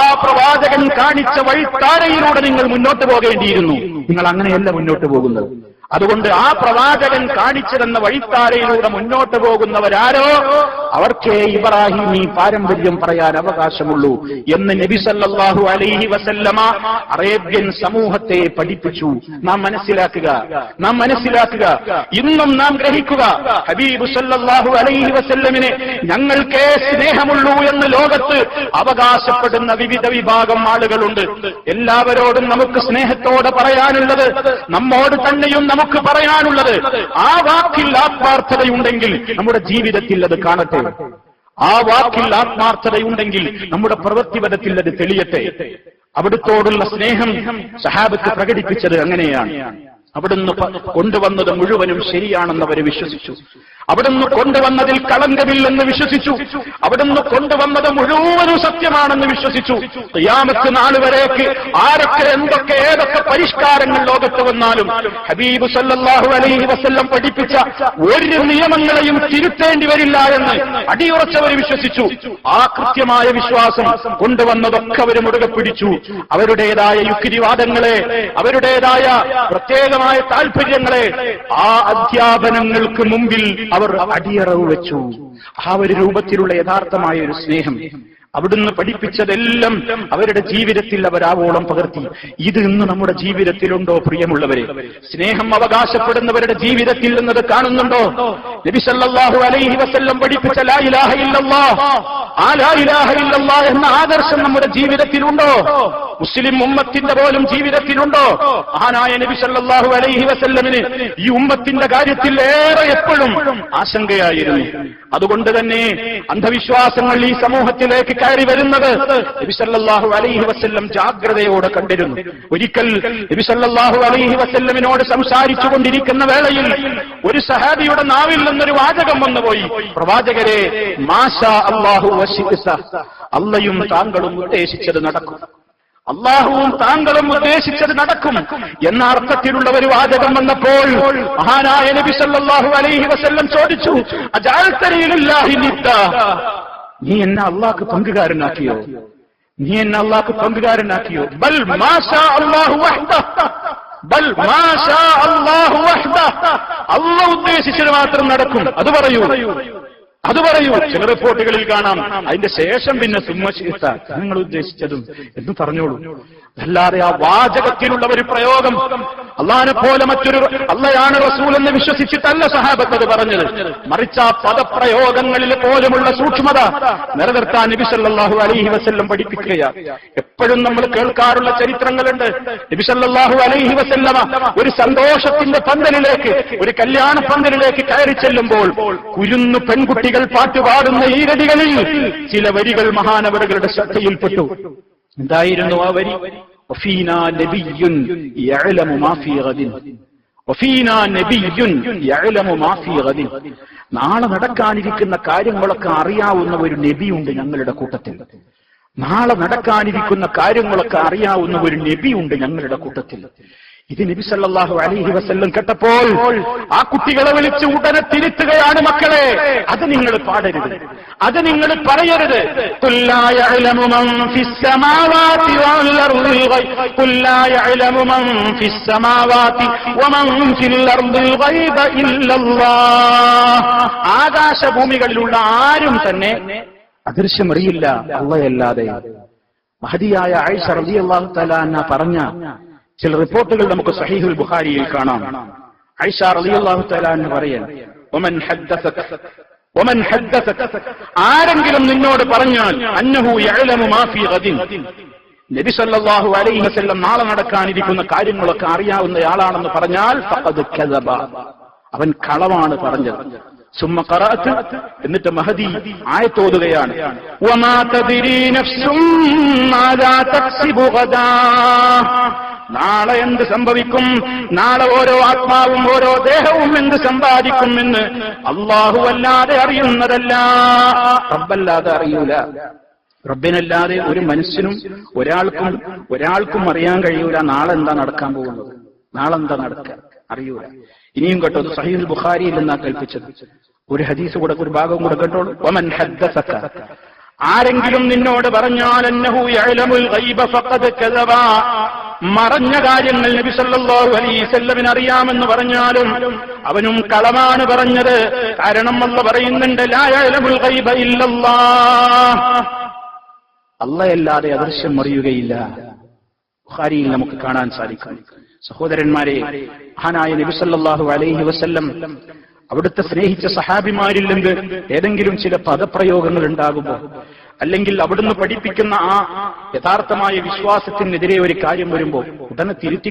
ആ പ്രവാചകൻ കാണിച്ച വഴിത്താരയിലൂടെ നിങ്ങൾ മുന്നോട്ട് പോകേണ്ടിയിരുന്നു. നിങ്ങൾ അങ്ങനെയല്ല മുന്നോട്ട് പോകുന്നത്. അതുകൊണ്ട് ആ പ്രവാചകൻ കാണിച്ചിരുന്ന വഴിത്താരയിലൂടെ മുന്നോട്ട് പോകുന്നവരാരോ അവർക്കേ ഇബ്രാഹിം ഈ പാരമ്പര്യം പറയാൻ അവകാശമുള്ളൂ എന്ന് നബി സല്ലല്ലാഹു അലൈഹി വസല്ലമ അറേബ്യൻ സമൂഹത്തെ പഠിപ്പിച്ചു. നാം മനസ്സിലാക്കുക, ഇന്നും നാം ഗ്രഹിക്കുക. ഹബീബ് സല്ലല്ലാഹു അലൈഹി വസല്ലമിനെ ഞങ്ങൾക്കേ സ്നേഹമുള്ളൂ എന്ന് ലോകത്ത് അവകാശപ്പെടുന്ന വിവിധ വിഭാഗം ആളുകളുണ്ട്. എല്ലാവരോടും നമുക്ക് സ്നേഹത്തോടെ പറയാനുള്ളത്, നമ്മോട് തന്നെയും നമുക്ക് പറയാനുള്ളത്, ആ വാക്കിൽ ആത്മാർത്ഥതയുണ്ടെങ്കിൽ നമ്മുടെ ജീവിതത്തിൽ അത് കാണട്ടെ. ആ വാക്കിൽ ആത്മാർത്ഥതയുണ്ടെങ്കിൽ നമ്മുടെ പ്രവൃത്തിപരത്തിൽ അത് തെളിയട്ടെ. അവിടുത്തോടുള്ള സ്നേഹം സഹാബത്ത് പ്രകടിപ്പിച്ചത് അങ്ങനെയാണ്. അവിടുന്ന് കൊണ്ടുവന്നത് മുഴുവനും ശരിയാണെന്ന് അവർ വിശ്വസിച്ചു. അവിടുന്ന് കൊണ്ടുവന്നതിൽ കളങ്കമില്ലെന്ന് വിശ്വസിച്ചു. അവിടുന്ന് കൊണ്ടുവന്നത് മുഴുവനും സത്യമാണെന്ന് വിശ്വസിച്ചു. ഖിയാമത്ത് നാൾ വരേക്ക് ആരൊക്കെ എന്തൊക്കെ ഏതൊക്കെ പരിഷ്കാരങ്ങൾ ലോകത്ത് വന്നാലും ഹബീബ് സല്ലല്ലാഹു അലൈഹി വസല്ലം പഠിപ്പിച്ച ഒരു നിയമങ്ങളെയും തിരുത്തേണ്ടി വരില്ല എന്ന് അടിയുറച്ചവർ വിശ്വസിച്ചു. ആ കൃത്യമായ വിശ്വാസം കൊണ്ടുവന്നതൊക്കെ അവർ മുറുകെ പിടിച്ചു. അവരുടേതായ യുക്തിവാദങ്ങളെ, അവരുടേതായ പ്രത്യേകമായ താല്പര്യങ്ങളെ, ആ അധ്യാപനങ്ങൾക്ക് മുമ്പിൽ അവർ അടിയറവ് വെച്ചു. ആ ഒരു രൂപത്തിലുള്ള യഥാർത്ഥമായ ഒരു സ്നേഹം അവിടുന്ന് പഠിപ്പിച്ചതെല്ലാം അവരുടെ ജീവിതത്തിൽ അവരാവോളം പകർത്തി. ഇത് ഇന്ന് നമ്മുടെ ജീവിതത്തിലുണ്ടോ പ്രിയമുള്ളവരെ? സ്നേഹം അവകാശപ്പെടുന്നവരുടെ ജീവിതത്തിൽ നിന്നത് കാണുന്നുണ്ടോ? നബി സല്ലല്ലാഹു അലൈഹി വസല്ലം പഠിപ്പിച്ച ലാ ഇലാഹ ഇല്ലല്ലാഹ്, ആ ലാ ഇലാഹ ഇല്ലല്ലാഹ് എന്ന ആദർശം നമ്മുടെ ജീവിതത്തിലുണ്ടോ? മുസ്ലിം ഉമ്മത്തിന്റെ പോലും ജീവിതത്തിലുണ്ടോ? മഹാനായ നബി സല്ലല്ലാഹു അലൈഹി വസല്ലമിന് ഈ ഉമ്മത്തിന്റെ കാര്യത്തിൽ ഏറെ എപ്പോഴും ആശങ്കയായിരുന്നു. അതുകൊണ്ട് തന്നെ അന്ധവിശ്വാസങ്ങൾ ഈ സമൂഹത്തിലേക്ക് കയറി വരുന്നത് നബി സല്ലല്ലാഹു അലൈഹി വസല്ലം ജാഗ്രതയോടെ കണ്ടിരുന്നു. ഒരിക്കൽ നബി സല്ലല്ലാഹു അലൈഹി വസല്ലമിനോട് സംസാരിച്ചു കൊണ്ടിരിക്കുന്ന വേളയിൽ ഒരു സഹാബിയുടെ നാവിൽ നിന്നൊരു വാചകം വന്നുപോയി. പ്രവാചകരെ, മാഷാ അല്ലാഹു വശിഅ, അല്ലാഹുവും താങ്കളും ഉദ്ദേശിച്ചത് നടക്കും, അല്ലാഹുവും താങ്കളും ഉദ്ദേശിച്ചത് നടക്കും എന്ന അർത്ഥത്തിലുള്ള ഒരു വാചകം വന്നപ്പോൾ മഹാനായ നബി സല്ലല്ലാഹു അലൈഹി വസല്ലം ചോദിച്ചു, അജഅൽതനി ലില്ലാഹി നിദ്ദ, നീ എന്നെ അല്ലാഹുക്ക് പങ്കുകാരനാക്കിയോ? നീ എന്നെ അല്ലാഹുക്ക് പങ്കുകാരനാക്കിയോ? ബൽ മാഷാ അല്ലാഹു വഹ്ദഹ, ബൽ മാഷാ അല്ലാഹു വഹ്ദഹ, അല്ലാഹു ഉദ്ദേശിച്ചത് മാത്രം നടക്കും. അത് പറയൂ. അത് പറയൂ. ചില റിപ്പോർട്ടുകളിൽ കാണാം അതിന്റെ ശേഷം പിന്നെ സുമ്മശീത്ത നിങ്ങൾ ഉദ്ദേശിച്ചതും എന്ന് പറഞ്ഞോളൂ. അല്ലാതെ ആ വാചകത്തിലുള്ള ഒരു പ്രയോഗം അള്ളാഹിനെ പോലെ മറ്റൊരു അള്ളയാണ് റസൂൽ എന്ന് വിശ്വസിച്ചിട്ടല്ല സഹാബത്ത് അത് പറഞ്ഞത്. മറിച്ച് ആ പദപ്രയോഗങ്ങളിൽ പോലുമുള്ള സൂക്ഷ്മത നിലനിർത്താൻ നബി സല്ലല്ലാഹു അലൈഹി വസല്ലം പഠിപ്പിക്കുകയാണ്. എപ്പോഴും നമ്മൾ കേൾക്കാറുള്ള ചരിത്രങ്ങളുണ്ട്. നബി സല്ലല്ലാഹു അലൈഹി വസല്ലമ ഒരു സന്തോഷത്തിന്റെ പന്തലിലേക്ക്, ഒരു കല്യാണ പന്തലിലേക്ക് കയറി ചെല്ലുമ്പോൾ കുരുന്നു പെൺകുട്ടികൾ പാട്ടുപാടുന്ന ഈ വരികളിൽ ചില വരികൾ മഹാനവറുകളുടെ ശ്രദ്ധയിൽപ്പെട്ടു. എന്തായിരുന്നു ആ വരി? വഫീനാ നബിയ്യുൻ യഅലമു മാ ഫീ ഗദിൻ, വഫീനാ നബിയ്യുൻ യഅലമു മാ ഫീ ഗദിൻ. നാളെ നടക്കാനിരിക്കുന്ന കാര്യങ്ങളൊക്കെ അറിയാവുന്ന ഒരു നബിയുണ്ട് ഞങ്ങളുടെ കൂട്ടത്തിൽ. നാളെ നടക്കാനിരിക്കുന്ന കാര്യങ്ങളൊക്കെ അറിയാവുന്ന ഒരു നബിയുണ്ട് ഞങ്ങളുടെ കൂട്ടത്തിൽ. ഇത് നബി സല്ലല്ലാഹു അലൈഹി വസല്ലം കേട്ടപ്പോൾ ആ കുട്ടികളെ വിളിച്ച് ഉടനെ തിരുത്തുകയാണ്, മക്കളെ അത് നിങ്ങൾ പാടരുത്, അത് നിങ്ങൾ പറയരുത്. ഖുൽ ലാ യഅലമു മൻ ഫിസ് സമാവാതി വൽ അർദിൽ ഗൈബ, ഖുൽ ലാ യഅലമു മൻ ഫിസ് സമാവാതി വമൻ ഫിൽ അർദിൽ ഗൈബ ഇല്ലല്ലാഹ്. ആകാശഭൂമികളിലുള്ള ആരും തന്നെ അദൃശ്യമറിയില്ല അല്ലാഹയല്ലാതെ. മഹദിയായ ആയിഷ റളിയല്ലാഹു തആല അൻഹ പറഞ്ഞ ചില റിപ്പോർട്ടുകൾ നമുക്ക് സഹീഹുൽ ബുഖാരിയിൽ കാണാം. ആയിഷ റളിയല്ലാഹു തആല അൻഹ പറയാൻ, വമൻ ഹദ്ദസക, ആരെങ്കിലും നിന്നോട് പറഞ്ഞാൽ അന്നഹു യഅലമു മാ ഫീ ഗദിൻ, നബി സല്ലല്ലാഹു അലൈഹി വസല്ലം നാളെ നടക്കാനിരിക്കുന്ന കാര്യങ്ങളൊക്കെ അറിയാവുന്നയാളാണെന്ന് പറഞ്ഞാൽ ഫഖദ് കദബ, അവൻ കളവാണ് പറഞ്ഞത്. സുമ്മ ഖറഅത്, എന്നിട്ട് മഹദി ആയത്തോതുകയാണ്, വമാ തദ്രീ നഫ്സും മാദാ തക്സിബു ഗദാ, നാളെ എന്ത് സംഭവിക്കും, നാളെ ഓരോ ആത്മാവും ഓരോ ദേഹവും എന്ത് സമ്പാദിക്കുമെന്ന് അല്ലാഹു അല്ലാതെ അറിയുന്നതല്ല, റബ്ബല്ലാതെ അറിയൂല. റബ്ബിനല്ലാതെ ഒരു മനുഷ്യനും ഒരാൾക്കും അറിയാൻ കഴിയൂല നാളെ എന്താ നടക്കാൻ പോകുന്നത്, നാളെ എന്താ നടക്കുക അറിയൂല. ഇനിയും കേട്ടോ, സഹീഹുൽ ബുഖാരിയിൽ നിന്നാ കൽപ്പിച്ചത്. ഒരു ഹദീസ് കൂടെ, ഒരു ഭാഗം കൂടെ കേട്ടോളൂ. വമൻ ഹദ്ദസക, ആരെങ്കിലും നിന്നോട് പറഞ്ഞാൽ അന്നഹു യഅലമുൽ ഗൈബ ഫഖദ് കദബ, മറഞ്ഞ കാര്യങ്ങൾ നബി സല്ലല്ലാഹു അലൈഹി വസല്ലമിന് അറിയാമെന്ന് പറഞ്ഞാലും അവനും കളമാണ് പറഞ്ഞത്. കാരണം അല്ലാഹു പറയുന്നുണ്ട്, ലാ യഅലമുൽ ഗൈബ ഇല്ലല്ലാഹ്, അല്ലാഹയല്ലാതെ അദൃശ്യം അറിയുകയില്ല. ബുഖാരിയിൽ നമുക്ക് കാണാൻ സാധിക്കും. സഹോദരന്മാരെ, മഹാനായ നബി സല്ലല്ലാഹു അലൈഹി വസല്ലം അവിടുത്തെ സ്നേഹിച്ച സഹാബിമാരിൽ നിന്ന് ഏതെങ്കിലും ചില പദപ്രയോഗങ്ങൾ ഉണ്ടാകുമ്പോൾ, അല്ലെങ്കിൽ അവിടുന്ന് പഠിപ്പിക്കുന്ന ആ യഥാർത്ഥമായ വിശ്വാസത്തിനെതിരെ ഒരു കാര്യം വരുമ്പോൾ ഉടനെ തിരുത്തി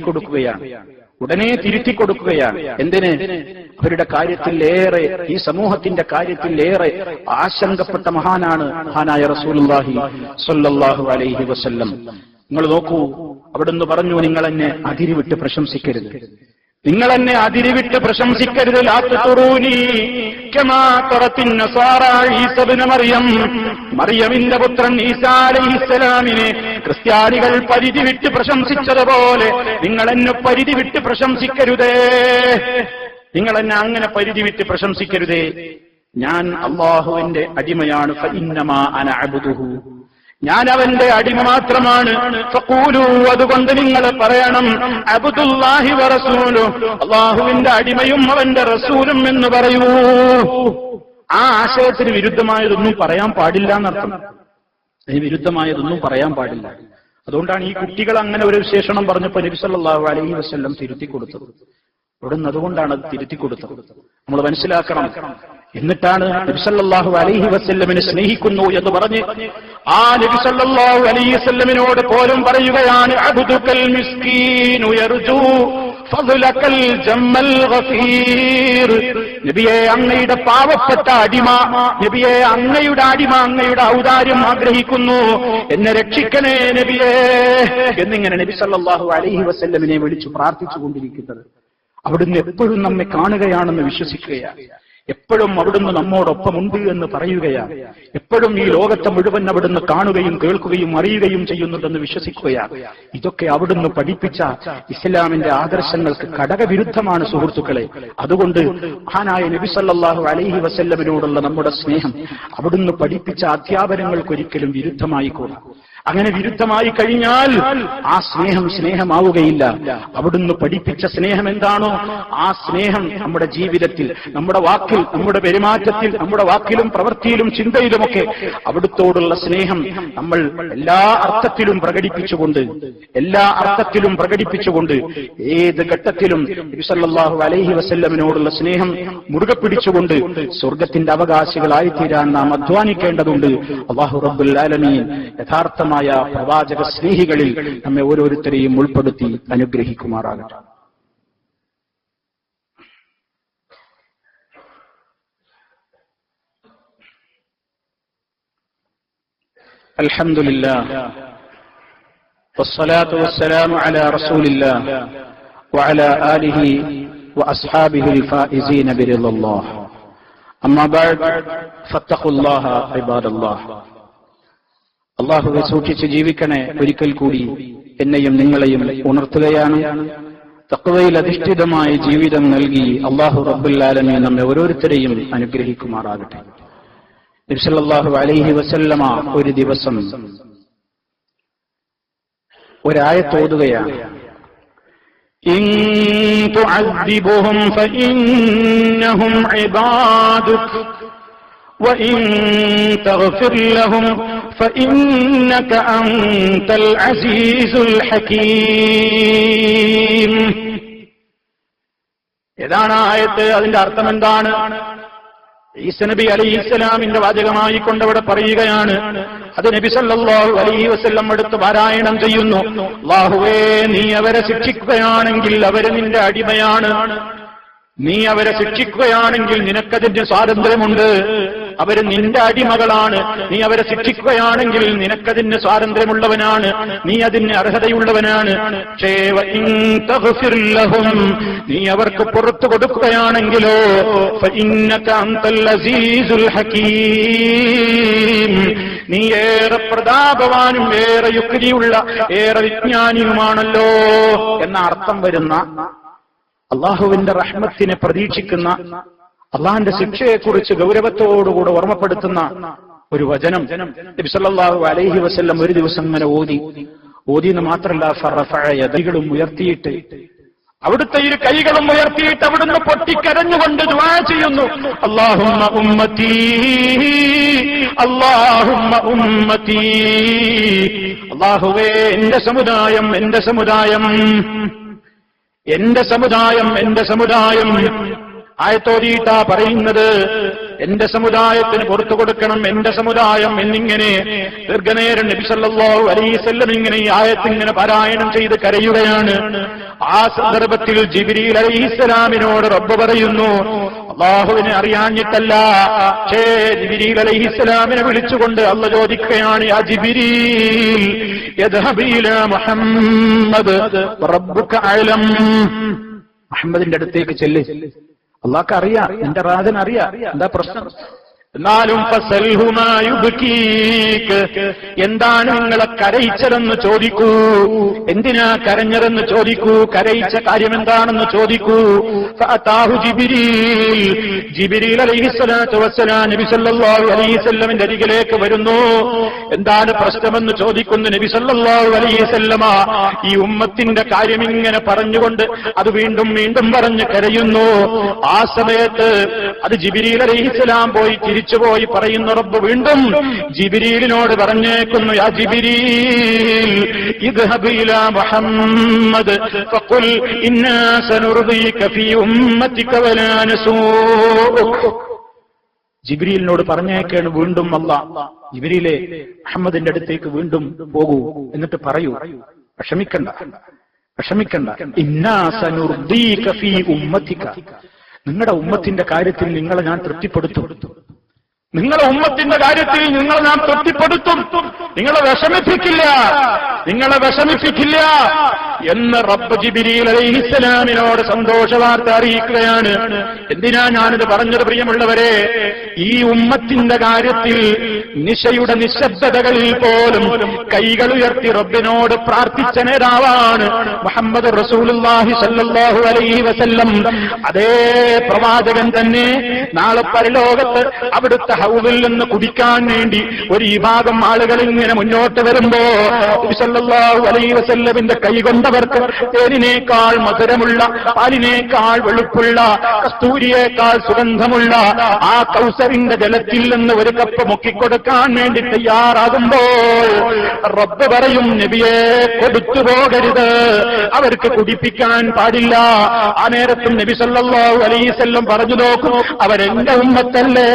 കൊടുക്കുകയാണ്. എന്തിന്? അവരുടെ കാര്യത്തിലേറെ, ഈ സമൂഹത്തിന്റെ കാര്യത്തിലേറെ ആശങ്കപ്പെട്ട മഹാനായ റസൂലുള്ളാഹി സ്വല്ലല്ലാഹു അലൈഹി വസല്ലം. നിങ്ങൾ നോക്കൂ, അവിടുന്ന് പറഞ്ഞു, നിങ്ങൾ എന്നെ അതിരുവിട്ട് പ്രശംസിക്കരുത്, നിങ്ങൾ എന്നെ അതിരുവിട്ട് പ്രശംസിക്കരുത്. ലാ തുറൂനി കമാ തറത്തിൻ നസാറാ ഈസ ഇബ്നു മറിയം, മറിയമിന്റെ പുത്രൻ ഈസാ അലൈഹിസ്സലാമിനെ ക്രിസ്ത്യാനികൾ പരിധി വിട്ട് പ്രശംസിച്ചതുപോലെ നിങ്ങൾ എന്നെ പരിധി വിട്ട് പ്രശംസിക്കരുതേ, നിങ്ങൾ എന്നെ അങ്ങനെ പരിധി വിട്ട് പ്രശംസിക്കരുതേ. ഞാൻ അല്ലാഹുവിന്റെ അടിമയാണ്. ഫഇന്നമാ അന അബ്ദുഹു, ഞാൻ അവന്റെ അടിമ മാത്രമാണ്. ഫഖൂലു, അതുകൊണ്ട് നിങ്ങൾ പറയണം, അബ്ദുല്ലാഹി വറസൂലുഹു, അല്ലാഹുവിന്റെ അടിമയും അവന്റെ റസൂലും എന്ന് പറയൂ. ആ ആശയത്തിന് വിരുദ്ധമായതൊന്നും പറയാൻ പാടില്ല എന്നർത്ഥം. ഈ വിരുദ്ധമായതൊന്നും പറയാൻ പാടില്ല. അതുകൊണ്ടാണ് ഈ കുട്ടികൾ അങ്ങനെ ഒരു വിശേഷണം പറഞ്ഞപ്പോൾ നബി സല്ലല്ലാഹു അലൈഹി വസല്ലം തിരുത്തി കൊടുത്തത്. അവിടുന്ന് അതുകൊണ്ടാണ് അത് തിരുത്തി കൊടുത്തത്. നമ്മൾ മനസ്സിലാക്കണം. എന്നിട്ടാണ് നബി സല്ലല്ലാഹു അലൈഹി വസല്ലമിനെ സ്നേഹിക്കുന്നു എന്ന് പറഞ്ഞ് ആ നബി സല്ലല്ലാഹു അലൈഹി വസല്ലമിനോട് പോലും പറയുകയാണ്, അബ്ദുകൽ മിസ്കീനു യർജു ഫദ്ലകൽ ജമ്മൽ ഗഫീർ, നബിയെ അങ്ങയുടെ പാവപ്പെട്ട അടിമ, നബിയെ അങ്ങയുടെ അടിമ അങ്ങയുടെ ഔദാര്യം ആഗ്രഹിക്കുന്നു, എന്നെ രക്ഷിക്കണേ നബിയേ എന്നിങ്ങനെ നബി സല്ലല്ലാഹു അലൈഹി വസല്ലമിനെ വിളിച്ചു പ്രാർത്ഥിച്ചുകൊണ്ടിരിക്കുന്നത്. അവിടുന്ന് എപ്പോഴും നമ്മെ കാണുകയാണെന്ന് വിശ്വസിക്കുകയാണ്, എപ്പോഴും അവിടുന്ന് നമ്മോടൊപ്പമുണ്ട് എന്ന് പറയുകയാണ്, എപ്പോഴും ഈ ലോകത്തെ മുഴുവൻ അവിടുന്ന് കാണുകയും കേൾക്കുകയും അറിയുകയും ചെയ്യുന്നുണ്ടെന്ന് വിശ്വസിക്കുകയാണ്. ഇതൊക്കെ അവിടുന്ന് പഠിപ്പിച്ച ഇസ്ലാമിന്റെ ആദർശങ്ങൾക്ക് ഘടകവിരുദ്ധമാണ് സുഹൃത്തുക്കളെ. അതുകൊണ്ട് മഹാനായ നബി സല്ലല്ലാഹു അലൈഹി വസല്ലമിനോടുള്ള നമ്മുടെ സ്നേഹം അവിടുന്ന് പഠിപ്പിച്ച അധ്യാപനങ്ങൾക്കൊരിക്കലും വിരുദ്ധമായിക്കൂടാ. അങ്ങനെ വിരുദ്ധമായി കഴിഞ്ഞാൽ ആ സ്നേഹം സ്നേഹമാവുകയില്ല. അവിടുന്ന് പഠിപ്പിച്ച സ്നേഹം എന്താണോ ആ സ്നേഹം നമ്മുടെ ജീവിതത്തിൽ, നമ്മുടെ വാക്കിൽ, നമ്മുടെ പെരുമാറ്റത്തിൽ, നമ്മുടെ വാക്കിലും പ്രവൃത്തിയിലും ചിന്തയിലുമൊക്കെ അവിടുത്തോടുള്ള സ്നേഹം നമ്മൾ എല്ലാ അർത്ഥത്തിലും പ്രകടിപ്പിച്ചുകൊണ്ട് ഏത് ഘട്ടത്തിലും നബി സല്ലല്ലാഹു അലൈഹി വസല്ലമിനോടുള്ള സ്നേഹം മുറുകെ പിടിച്ചുകൊണ്ട് സ്വർഗത്തിന്റെ അവകാശികളായി തീരാൻ നാം അധ്വാനിക്കേണ്ടതുണ്ട്. അല്ലാഹു റബ്ബുൽ ആലമീൻ യഥാർത്ഥമായ പ്രവാചക സ്നേഹികളിൽ നമ്മെ ഓരോരുത്തരെയും ഉൾപ്പെടുത്തി അനുഗ്രഹിക്കുമാറാകട്ടെ. അൽഹംദുലില്ലാഹ് വസ്സലാത്തു വസ്സലാമു അലാ റസൂലില്ലാഹ് വഅലാ ആലിഹി വഅസ്ഹാബിഹിൽ ഫായിസീന ബിറിളല്ലാഹ്. അമ്മാ ബഅദ് ഫത്തഖുല്ലാഹ ഇബാദല്ലാഹ്. അല്ലാഹുവെ സൂക്ഷിച്ച് ജീവിക്കണേ. ഒരിക്കൽ കൂടി എന്നെയും നിങ്ങളെയും ഉണർത്തുകയാണ്. തഖ്വയിൽ അധിഷ്ഠിതമായ ജീവിതം നൽകി അല്ലാഹു റബ്ബുൽ ആലമീൻ നമ്മെ ഓരോരുത്തരെയും അനുഗ്രഹിക്കുമാറാകട്ടെ. നബി സല്ലല്ലാഹു അലൈഹി വസല്ലമ ഒരു ദിവസം ഒരായത്ത് ഓതുകയാണ്. ഇൻ തുഅദ്ദിബുഹും ഫഇന്നഹും ഇബാദുക വഇൻ തഗ്ഫിർ ലഹും ഫഇന്നക അൻതൽ അസീസുൽ ഹകീം. ഏതാണ് ആയത്ത്? അതിന്റെ അർത്ഥം എന്താണ്? ഈസ നബി അലൈഹിസ്സലാമിന്റെ വാചകമായി കൊണ്ടവിടെ പറയുകയാണ്. അത് നബി സല്ലല്ലാഹു അലൈഹി വസല്ലം അടുത്ത് പാരായണം ചെയ്യുന്നു. അല്ലാഹുവേ, നീ അവരെ ശിക്ഷിക്കുകയാണെങ്കിൽ അവര് നിന്റെ അടിമയാണ്. നീ അവരെ ശിക്ഷിക്കുകയാണെങ്കിൽ നിനക്കതിന്റെ സ്വാതന്ത്ര്യമുണ്ട്. അവര് നിന്റെ അടിമകളാണ്. നീ അവരെ ശിക്ഷിക്കുകയാണെങ്കിൽ നിനക്കതിന് സ്വാതന്ത്ര്യമുള്ളവനാണ്, നീ അതിന് അർഹതയുള്ളവനാണ്. പക്ഷേ വഇൻ തഗ്ഫിർ ലഹും, നീ അവർക്ക് പുറത്തു കൊടുക്കുകയാണെങ്കിലോ ഫഇന്നക അൻതൽ അസീസുൽ ഹകീം, നീ ഏറെ പ്രതാപവാനും ഏറെ യുക്തിയുള്ള ഏറെ വിജ്ഞാനിയുമാണല്ലോ എന്ന അർത്ഥം വരുന്ന, അള്ളാഹുവിന്റെ റഹ്മത്തിനെ പ്രതീക്ഷിക്കുന്ന, അള്ളാഹിന്റെ ശിക്ഷയെക്കുറിച്ച് ഗൗരവത്തോടുകൂടെ ഓർമ്മപ്പെടുത്തുന്ന ഒരു വചനം നബി സല്ലല്ലാഹു അലൈഹി വസല്ലം ഒരു ദിവസം ഇങ്ങനെ ഓതിയെന്ന് മാത്രമല്ല, ഫറഫഅ യദൈകളും ഉയർത്തിയിട്ട്, അവിടുത്തെ ഇരു കൈകളും ഉയർത്തിയിട്ട് അവിടുന്ന് പൊട്ടിക്കരഞ്ഞുകൊണ്ട് ദുആ ചെയ്യുന്നു. അല്ലാഹുമ്മ ഉമ്മത്തി, അല്ലാഹുമ്മ ഉമ്മത്തി, അല്ലാഹുവേ എന്റെ സമുദായം, എന്റെ സമുദായം, എന്റെ സമുദായം, എന്റെ സമുദായം. ആയത്തോതിയിട്ടാ പറയുന്നത്, എന്റെ സമുദായത്തിന് പുറത്തു കൊടുക്കണം, എന്റെ സമുദായം എന്നിങ്ങനെ ദീർഘനേരം നബി സല്ലല്ലാഹു അലൈഹി വസല്ലം ഇങ്ങനെ ഈ ആയത്തിങ്ങനെ പാരായണം ചെയ്ത് കരയുകയാണ്. ആ സന്ദർഭത്തിൽ ജിബ്രീൽ അലൈഹിസ്സലാമിനോട് റബ്ബ് പറയുന്നു, അല്ലാഹുവിനെ അറിയാഞ്ഞിട്ടല്ല, പക്ഷേ ജിബ്രീൽ അലൈഹിസ്സലാമിനെ വിളിച്ചുകൊണ്ട് അല്ലാഹു ചോദിക്കുകയാണ്, യാ ജിബ്രീൽ യദ്ഹബ് ഇലാ മുഹമ്മദ് റബ്ബുക അഅലം, മുഹമ്മദിന്റെ അടുത്തേക്ക് ചെല്ല്, അള്ളാഹ്ക്ക് അറിയാം, നിന്റെ റാദൻ അറിയാം, എന്താ പ്രശ്നം? എന്നാലും എന്താണ് നിങ്ങളെ കരയിച്ചതെന്ന് ചോദിക്കൂ, എന്തിനാ കരഞ്ഞതെന്ന് ചോദിക്കൂ, കരയിച്ച കാര്യം എന്താണെന്ന് ചോദിക്കൂ. ജിബ്രീൽ അലൈഹിസ്സലാത്തു വസ്സലാം നബി സല്ലല്ലാഹു അലൈഹി വസല്ലമിന്റെ അരികിലേക്ക് വരുന്നു. എന്താണ് പ്രശ്നമെന്ന് ചോദിക്കുന്നു നബി സല്ലല്ലാഹു അലൈഹി വസല്ലമ. ഈ ഉമ്മത്തിന്റെ കാര്യം ഇങ്ങനെ പറഞ്ഞുകൊണ്ട് അത് വീണ്ടും വീണ്ടും പറഞ്ഞ് കരയുന്നു. ആ സമയത്ത് അത് ജിബ്രീൽ അലൈഹിസ്സലാം പോയി തിരിച്ചുപോയി പറയുന്നു. റബ്ബ് വീണ്ടും ജിബ്രീലിനോട് പറഞ്ഞേക്കുന്നു, യാ ജിബ്രീൽ ഇദ്ഹബ് ഇലാ മുഹമ്മദ് ഫഖുൽ ഇന്നാ സനുർദീക ഫീ ഉമ്മതിക വലാ നസൂഖ്. ജിബ്രീലിനോട് പറഞ്ഞേക്കാണ് വീണ്ടും അല്ലാഹ്, ജിബ്രീലെ മുഹമ്മദിന്റെ അടുത്തേക്ക് വീണ്ടും പോകൂ, എന്നിട്ട് പറയൂ, വിഷമിക്കണ്ട, ഇന്നാ സനുർദീക ഫീ ഉമ്മതിക, നിങ്ങളുടെ ഉമ്മത്തിന്റെ കാര്യത്തിൽ നിങ്ങളെ ഞാൻ തൃപ്തിപ്പെടുത്തും, നിങ്ങളുടെ ഉമ്മത്തിന്റെ കാര്യത്തിൽ നിങ്ങളെ നാം തൃപ്തിപ്പെടുത്തും, നിങ്ങളെ വിഷമിപ്പിക്കില്ല എന്ന് റബ്ബ് ജിബ്രീൽ അലൈഹിസ്സലാമിനോട് സന്തോഷവാർത്ത അറിയിക്കുകയാണ്. എന്തിനാ ഞാനിത് പറഞ്ഞത് പ്രിയമുള്ളവരെ? ഈ ഉമ്മത്തിന്റെ കാര്യത്തിൽ നിശയുടെ നിശബ്ദതകളിൽ പോലും കൈകൾ ഉയർത്തി റബ്ബിനോട് പ്രാർത്ഥിച്ച നേതാവാണ് മുഹമ്മദ് റസൂലുള്ളാഹി സ്വല്ലല്ലാഹു അലൈഹി വസല്ലം. അതേ പ്രവാചകൻ തന്നെ നാളെ പരലോകത്ത് അവിടുത്തെ ഹൗദിൽ നിന്ന് കുടിക്കാൻ വേണ്ടി ഒരു വിഭാഗം ആളുകൾ ഇങ്ങനെ മുന്നോട്ട് വരുമ്പോ സല്ലല്ലാഹു അലൈഹി വസല്ലമിന്റെ കൈകൊണ്ടവർക്ക് തേനിനേക്കാൾ മധുരമുള്ള, പാലിനേക്കാൾ വെളുപ്പുള്ള, കസ്തൂരിയേക്കാൾ സുഗന്ധമുള്ള ആ കൗസറിന്റെ ജലത്തിൽ നിന്ന് ഒരു കപ്പ് മുക്കിക്കൊടുക്കാൻ വേണ്ടി തയ്യാറാകുമ്പോൾ റബ്ബ് പറയും, നബിയെ കൊടുത്തു പോകരുത്, അവർക്ക് കുടിപ്പിക്കാൻ പാടില്ല. ആ നേരത്തും നബി സല്ലല്ലാഹു അലൈഹി വസല്ലം പറഞ്ഞു നോക്കും, അവരെന്റെ ഉമ്മത്തല്ലേ,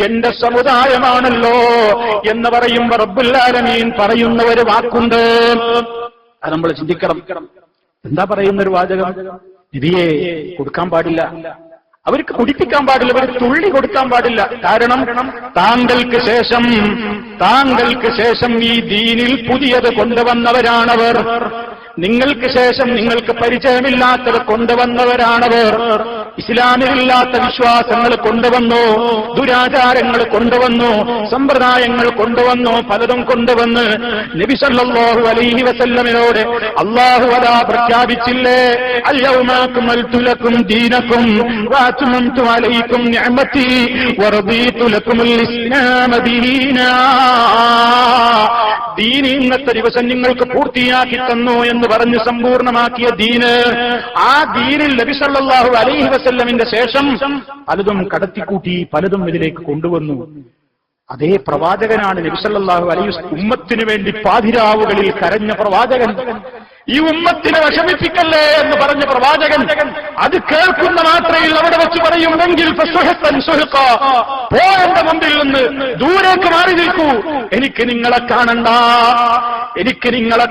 എന്റെ സമുദായമാണല്ലോ എന്ന് പറയുമ്പോൾ റബ്ബുൽ ആലമീൻ പറയുന്ന ഒരു വാക്കുണ്ട്. അത് നമ്മൾ ചിന്തിക്കണം. എന്താ പറയുന്നൊരു വാചകം? നബിയെ കൊടുക്കാൻ പാടില്ല, അവർക്ക് കുടിപ്പിക്കാൻ പാടില്ല, അവർക്ക് തുള്ളി കൊടുക്കാൻ പാടില്ല. കാരണം താങ്കൾക്ക് ശേഷം ഈ ദീനിൽ പുതിയത് കൊണ്ടുവന്നവരാണവർ. നിങ്ങൾക്ക് ശേഷം നിങ്ങൾക്ക് പരിചയമില്ലാത്തത് കൊണ്ടുവന്നവരാണവർ. ഇസ്ലാമിലില്ലാത്ത വിശ്വാസങ്ങൾ കൊണ്ടുവന്നു, ദുരാചാരങ്ങൾ കൊണ്ടുവന്നു, സമ്പ്രദായങ്ങൾ കൊണ്ടുവന്നു, പലതും കൊണ്ടുവന്ന് നബി സല്ലല്ലാഹു അലൈഹി വസല്ലമയോട് അല്ലാഹു അതാ പ്രഖ്യാപിച്ചില്ലേ, അൽയൗമ അക്മൽതു ലക്കും ദീനക്കും വഅത്മംതു അലൈക്കും നിഅമതി വറദീതു ലക്കുമുൽ ഇസ്ലാമ ദീനാ. ദീൻ ഇന്നത്തെ ദിവസം നിങ്ങൾക്ക് പൂർത്തിയാക്കി തന്നു എന്ന് പറഞ്ഞ് സമ്പൂർണമാക്കിയ ദീന്, ആ ദീനിൽ നബി സല്ലല്ലാഹു അലൈഹി വസല്ലമിന്റെ ശേഷം പലതും കടത്തിക്കൂട്ടി, പലതും ഇതിലേക്ക് കൊണ്ടുവന്നു. അതേ പ്രവാചകനാണ് നബി സല്ലല്ലാഹു അലൈഹി വസല്ലം ഉമ്മത്തിനു വേണ്ടി പാതിരാവുകളിൽ കരഞ്ഞ പ്രവാചകൻ. ഈ ഉമ്മത്തിനെ വിഷമിപ്പിക്കല്ലേ എന്ന് പറഞ്ഞ പ്രവാചകൻ അത് കേൾക്കുന്ന മാത്രയിൽ അവിടെ വെച്ച് പറയുമെങ്കിൽ പോകേണ്ട മുമ്പിൽ നിന്ന് ദൂരേക്ക് മാറി നിൽക്കൂ, എനിക്ക് നിങ്ങളെ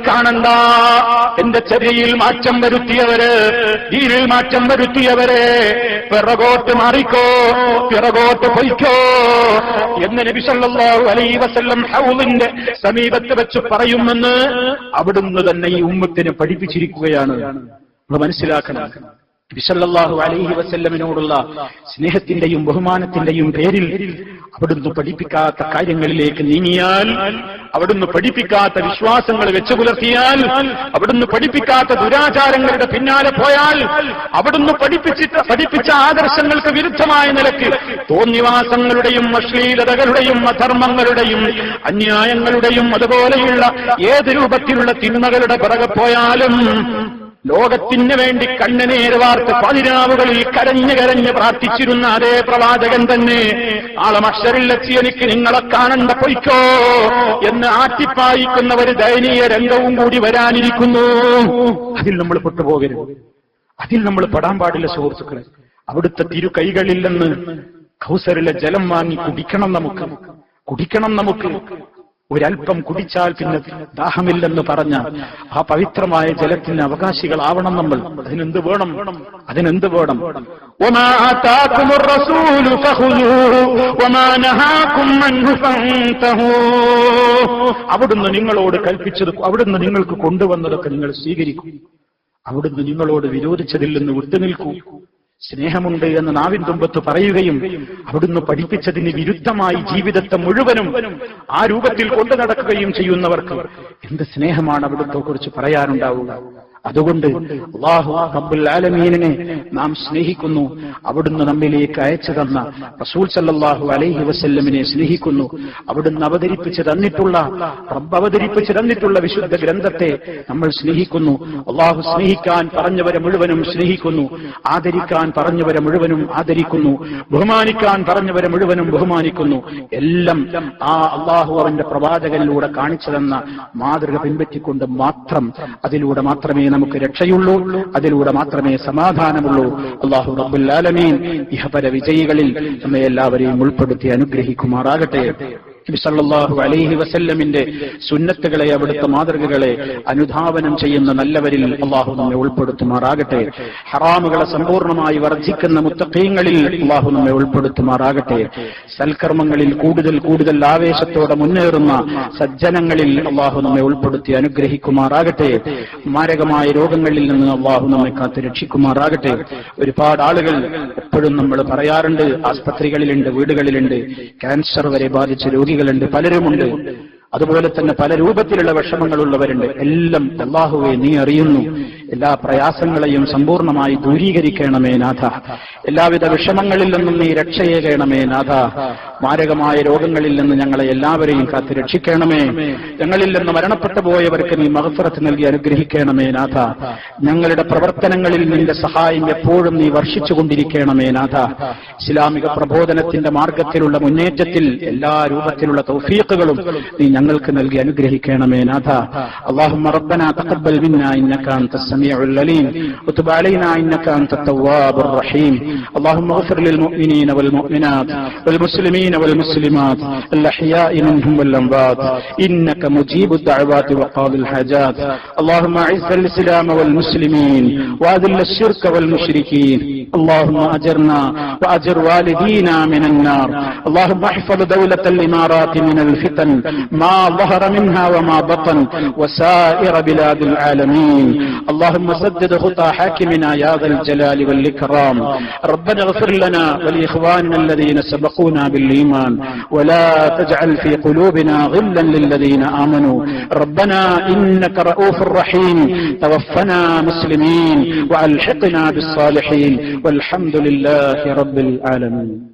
കാണണ്ട, എന്റെ ചര്യയിൽ മാറ്റം വരുത്തിയവര്, ദീനിൽ മാറ്റം വരുത്തിയവരെ പിറകോട്ട് മാറിക്കോ, പിറകോട്ട് പൊയ്ക്കോ എന്ന് നബി സല്ലല്ലാഹു അലൈഹി വസല്ലം ഹൗദിന്റെ സമീപത്ത് വെച്ച് പറയുമെന്ന് അവിടുന്ന് തന്നെ ഈ ഉമ്മത്തിനെ പഠിപ്പിച്ചിരിക്കുകയാണ്. നമ്മൾ മനസ്സിലാക്കണം, നബി സല്ലല്ലാഹു അലൈഹി വസല്ലമിനോടുള്ള സ്നേഹത്തിന്റെയും ബഹുമാനത്തിന്റെയും പേരിൽ അവിടുന്ന് പഠിപ്പിക്കാത്ത കാര്യങ്ങളിലേക്ക് നീങ്ങിയാൽ, അവിടുന്ന് പഠിപ്പിക്കാത്ത വിശ്വാസങ്ങൾ വെച്ചു പുലർത്തിയാൽ, അവിടുന്ന് പഠിപ്പിക്കാത്ത ദുരാചാരങ്ങളുടെ പിന്നാലെ പോയാൽ, അവിടുന്ന് പഠിപ്പിച്ച ആദർശങ്ങൾക്ക് വിരുദ്ധമായ നിലയ്ക്ക് തോന്നിവാസങ്ങളുടെയും അശ്ലീലതകളുടെയും അധർമ്മങ്ങളുടെയും അന്യായങ്ങളുടെയും അതുപോലെയുള്ള ഏത് രൂപത്തിലുള്ള തിന്മകളുടെ പിറകെ പോയാലും ലോകത്തിന് വേണ്ടി കണ്ണുനീർ വാർത്ത് പതിരാവുകളിൽ കരഞ്ഞ് പ്രാർത്ഥിച്ചിരുന്ന അതേ പ്രവാചകൻ തന്നെ നാളെ മഹ്ശറിലെത്തി എനിക്ക് നിങ്ങളെ കാണണ്ട പൊയ്ക്കോ എന്ന് ആട്ടിപ്പായിക്കുന്ന ഒരു ദയനീയ രംഗവും കൂടി വരാനിരിക്കുന്നു. അതിൽ നമ്മൾ പെട്ടുപോകരുത്, അതിൽ നമ്മൾ പെടാൻ പാടില്ല സുഹൃത്തുക്കളെ. അവിടുത്തെ തിരുകൈകളിൽ നിന്ന് കൗസറിലെ ജലം വാങ്ങി കുടിക്കണം നമുക്ക്. ഒരൽപ്പം കുടിച്ചാൽ പിന്നെ ദാഹമില്ലെന്ന് പറഞ്ഞ ആ പവിത്രമായ ജലത്തിന് അവകാശികളാവണം നമ്മൾ. അതിനെന്ത് വേണം? വമാ ആതാകുമുർ റസൂലു ഫഖുദൂഹു വമാ നഹാകും അൻഹു ഫൻതഹൂ. അവിടുന്ന് നിങ്ങളോട് കൽപ്പിച്ചത്, അവിടുന്ന് നിങ്ങൾക്ക് കൊണ്ടുവന്നതൊക്കെ നിങ്ങൾ സ്വീകരിക്കൂ. അവിടുന്ന് നിങ്ങളോട് വിരോധിച്ചതിൽ നിന്ന് വിട്ടുനിൽക്കൂ. സ്നേഹമുണ്ട് എന്ന് നാവിൻ തുമ്പത്ത് പറയുകയും അവിടുന്ന് പഠിപ്പിച്ചതിന് വിരുദ്ധമായി ജീവിതത്തെ മുഴുവനും ആ രൂപത്തിൽ കൊണ്ടു നടക്കുകയും ചെയ്യുന്നവർക്ക് എന്ത് സ്നേഹമാണ് അവിടുത്തെ കുറിച്ച് പറയാനുണ്ടാവുക? അതുകൊണ്ട് അല്ലാഹു റബ്ബുൽ ആലമീനെ നാം സ്നേഹിക്കുന്നു. അവിടുന്ന് നമ്മിലേക്ക് അയച്ചു തന്ന റസൂൽ സല്ലല്ലാഹു അലൈഹി വസല്ലമിനെ സ്നേഹിക്കുന്നു. അവിടുന്ന് അവതരിപ്പിച്ചു തന്നിട്ടുള്ള വിശുദ്ധ ഗ്രന്ഥത്തെ നമ്മൾ സ്നേഹിക്കുന്നു. അല്ലാഹു സ്നേഹിക്കാൻ പറഞ്ഞവരെ മുഴുവനും സ്നേഹിക്കുന്നു, ആദരിക്കാൻ പറഞ്ഞവരെ മുഴുവനും ആദരിക്കുന്നു, ബഹുമാനിക്കാൻ പറഞ്ഞവരെ മുഴുവനും ബഹുമാനിക്കുന്നു. എല്ലാം ആ അല്ലാഹു അവന്റെ പ്രവാചകനിലൂടെ കാണിച്ചു തന്ന മാതൃക പിൻപറ്റിക്കൊണ്ട് മാത്രം, അതിലൂടെ മാത്രമേ നമുക്ക് രക്ഷയുള്ളൂ, അതിലൂടെ മാത്രമേ സമാധാനമുള്ളൂ. അല്ലാഹു റബ്ബുൽ ആലമീൻ ഇഹപര വിജയികളിൽ നമ്മെ എല്ലാവരെയും ഉൾപ്പെടുത്തി അനുഗ്രഹിക്കുമാറാകട്ടെ. നബി സല്ലല്ലാഹു അലൈഹി വസല്ലമിന്റെ സുന്നത്തുകളെ, അവിടുത്തെ മാതൃകകളെ അനുധാവനം ചെയ്യുന്ന നല്ലവരിൽ അല്ലാഹു നമ്മെ ഉൾപ്പെടുത്തുമാറാകട്ടെ. ഹറാമുകളെ സമ്പൂർണ്ണമായി വർജിക്കുന്ന മുത്തഖീങ്ങളിൽ അല്ലാഹു നമ്മെ ഉൾപ്പെടുത്തുമാറാകട്ടെ. സൽക്കർമ്മങ്ങളിൽ കൂടുതൽ ആവേശത്തോടെ മുന്നേറുന്ന സജ്ജനങ്ങളിൽ അല്ലാഹു നമ്മെ ഉൾപ്പെടുത്തി അനുഗ്രഹിക്കുമാറാകട്ടെ. മാരകമായ രോഗങ്ങളിൽ നിന്ന് അല്ലാഹു നമ്മെ കാത്ത് രക്ഷിക്കുമാറാകട്ടെ. ഒരുപാട് ആളുകൾ എപ്പോഴും നമ്മൾ പറയാറുണ്ട്, ആസ്പത്രികളിലുണ്ട്, വീടുകളിലുണ്ട്, ക്യാൻസർ വരെ ബാധിച്ച രോഗികൾ രോഗികളുണ്ട്, പലരുമുണ്ട്. അതുപോലെ തന്നെ പല രൂപത്തിലുള്ള വിഷമങ്ങളുള്ളവരുണ്ട്. എല്ലാം അല്ലാഹുവേ നീ അറിയുന്നു. എല്ലാ പ്രയാസങ്ങളെയും സമ്പൂർണ്ണമായി ദൂരീകരിക്കണമേ നാഥ. എല്ലാവിധ വിഷമങ്ങളിൽ നിന്നും നീ രക്ഷയേകണമേ നാഥ. മാരകമായ രോഗങ്ങളിൽ നിന്ന് ഞങ്ങളെ എല്ലാവരെയും കാത്ത് രക്ഷിക്കണമേ. ഞങ്ങളിൽ നിന്ന് മരണപ്പെട്ടു പോയവർക്ക് നീ മഗ്ഫിറത്ത് നൽകി അനുഗ്രഹിക്കണമേ നാഥ. ഞങ്ങളുടെ പ്രവർത്തനങ്ങളിൽ നിന്റെ സഹായം എപ്പോഴും നീ വർഷിച്ചുകൊണ്ടിരിക്കണമേ നാഥ. ഇസ്ലാമിക പ്രബോധനത്തിന്റെ മാർഗത്തിലുള്ള മുന്നേറ്റത്തിൽ എല്ലാ രൂപത്തിലുള്ള തൗഫീഖുകളും നീ ഞങ്ങൾക്ക് നൽകി അനുഗ്രഹിക്കണമേ നാഥ. اللهم ربنا تقبل منا انك انت السميع العليم وتب علينا انك انت التواب الرحيم. اللهم اغفر للمؤمنين والمؤمنات والمسلمين والمسلمات الاحياء منهم والاموات انك مجيب الدعوات وقاضي الحاجات. اللهم اعز الاسلام والمسلمين واذل الشرك والمشركين. اللهم اجرنا واجر والدينا من النار. اللهم احفظ دولة الامارات من الفتن ما ظهر منها وما بطن وسائر بلاد العالمين. اللهم سدد خطى حاكمنا يا ذا الجلال والإكرام. ربنا اغفر لنا ولإخواننا الذين سبقونا بالإيمان ولا تجعل في قلوبنا غلا للذين آمنوا. ربنا إنك رؤوف رحيم. توفنا مسلمين وألحقنا بالصالحين والحمد لله رب العالمين.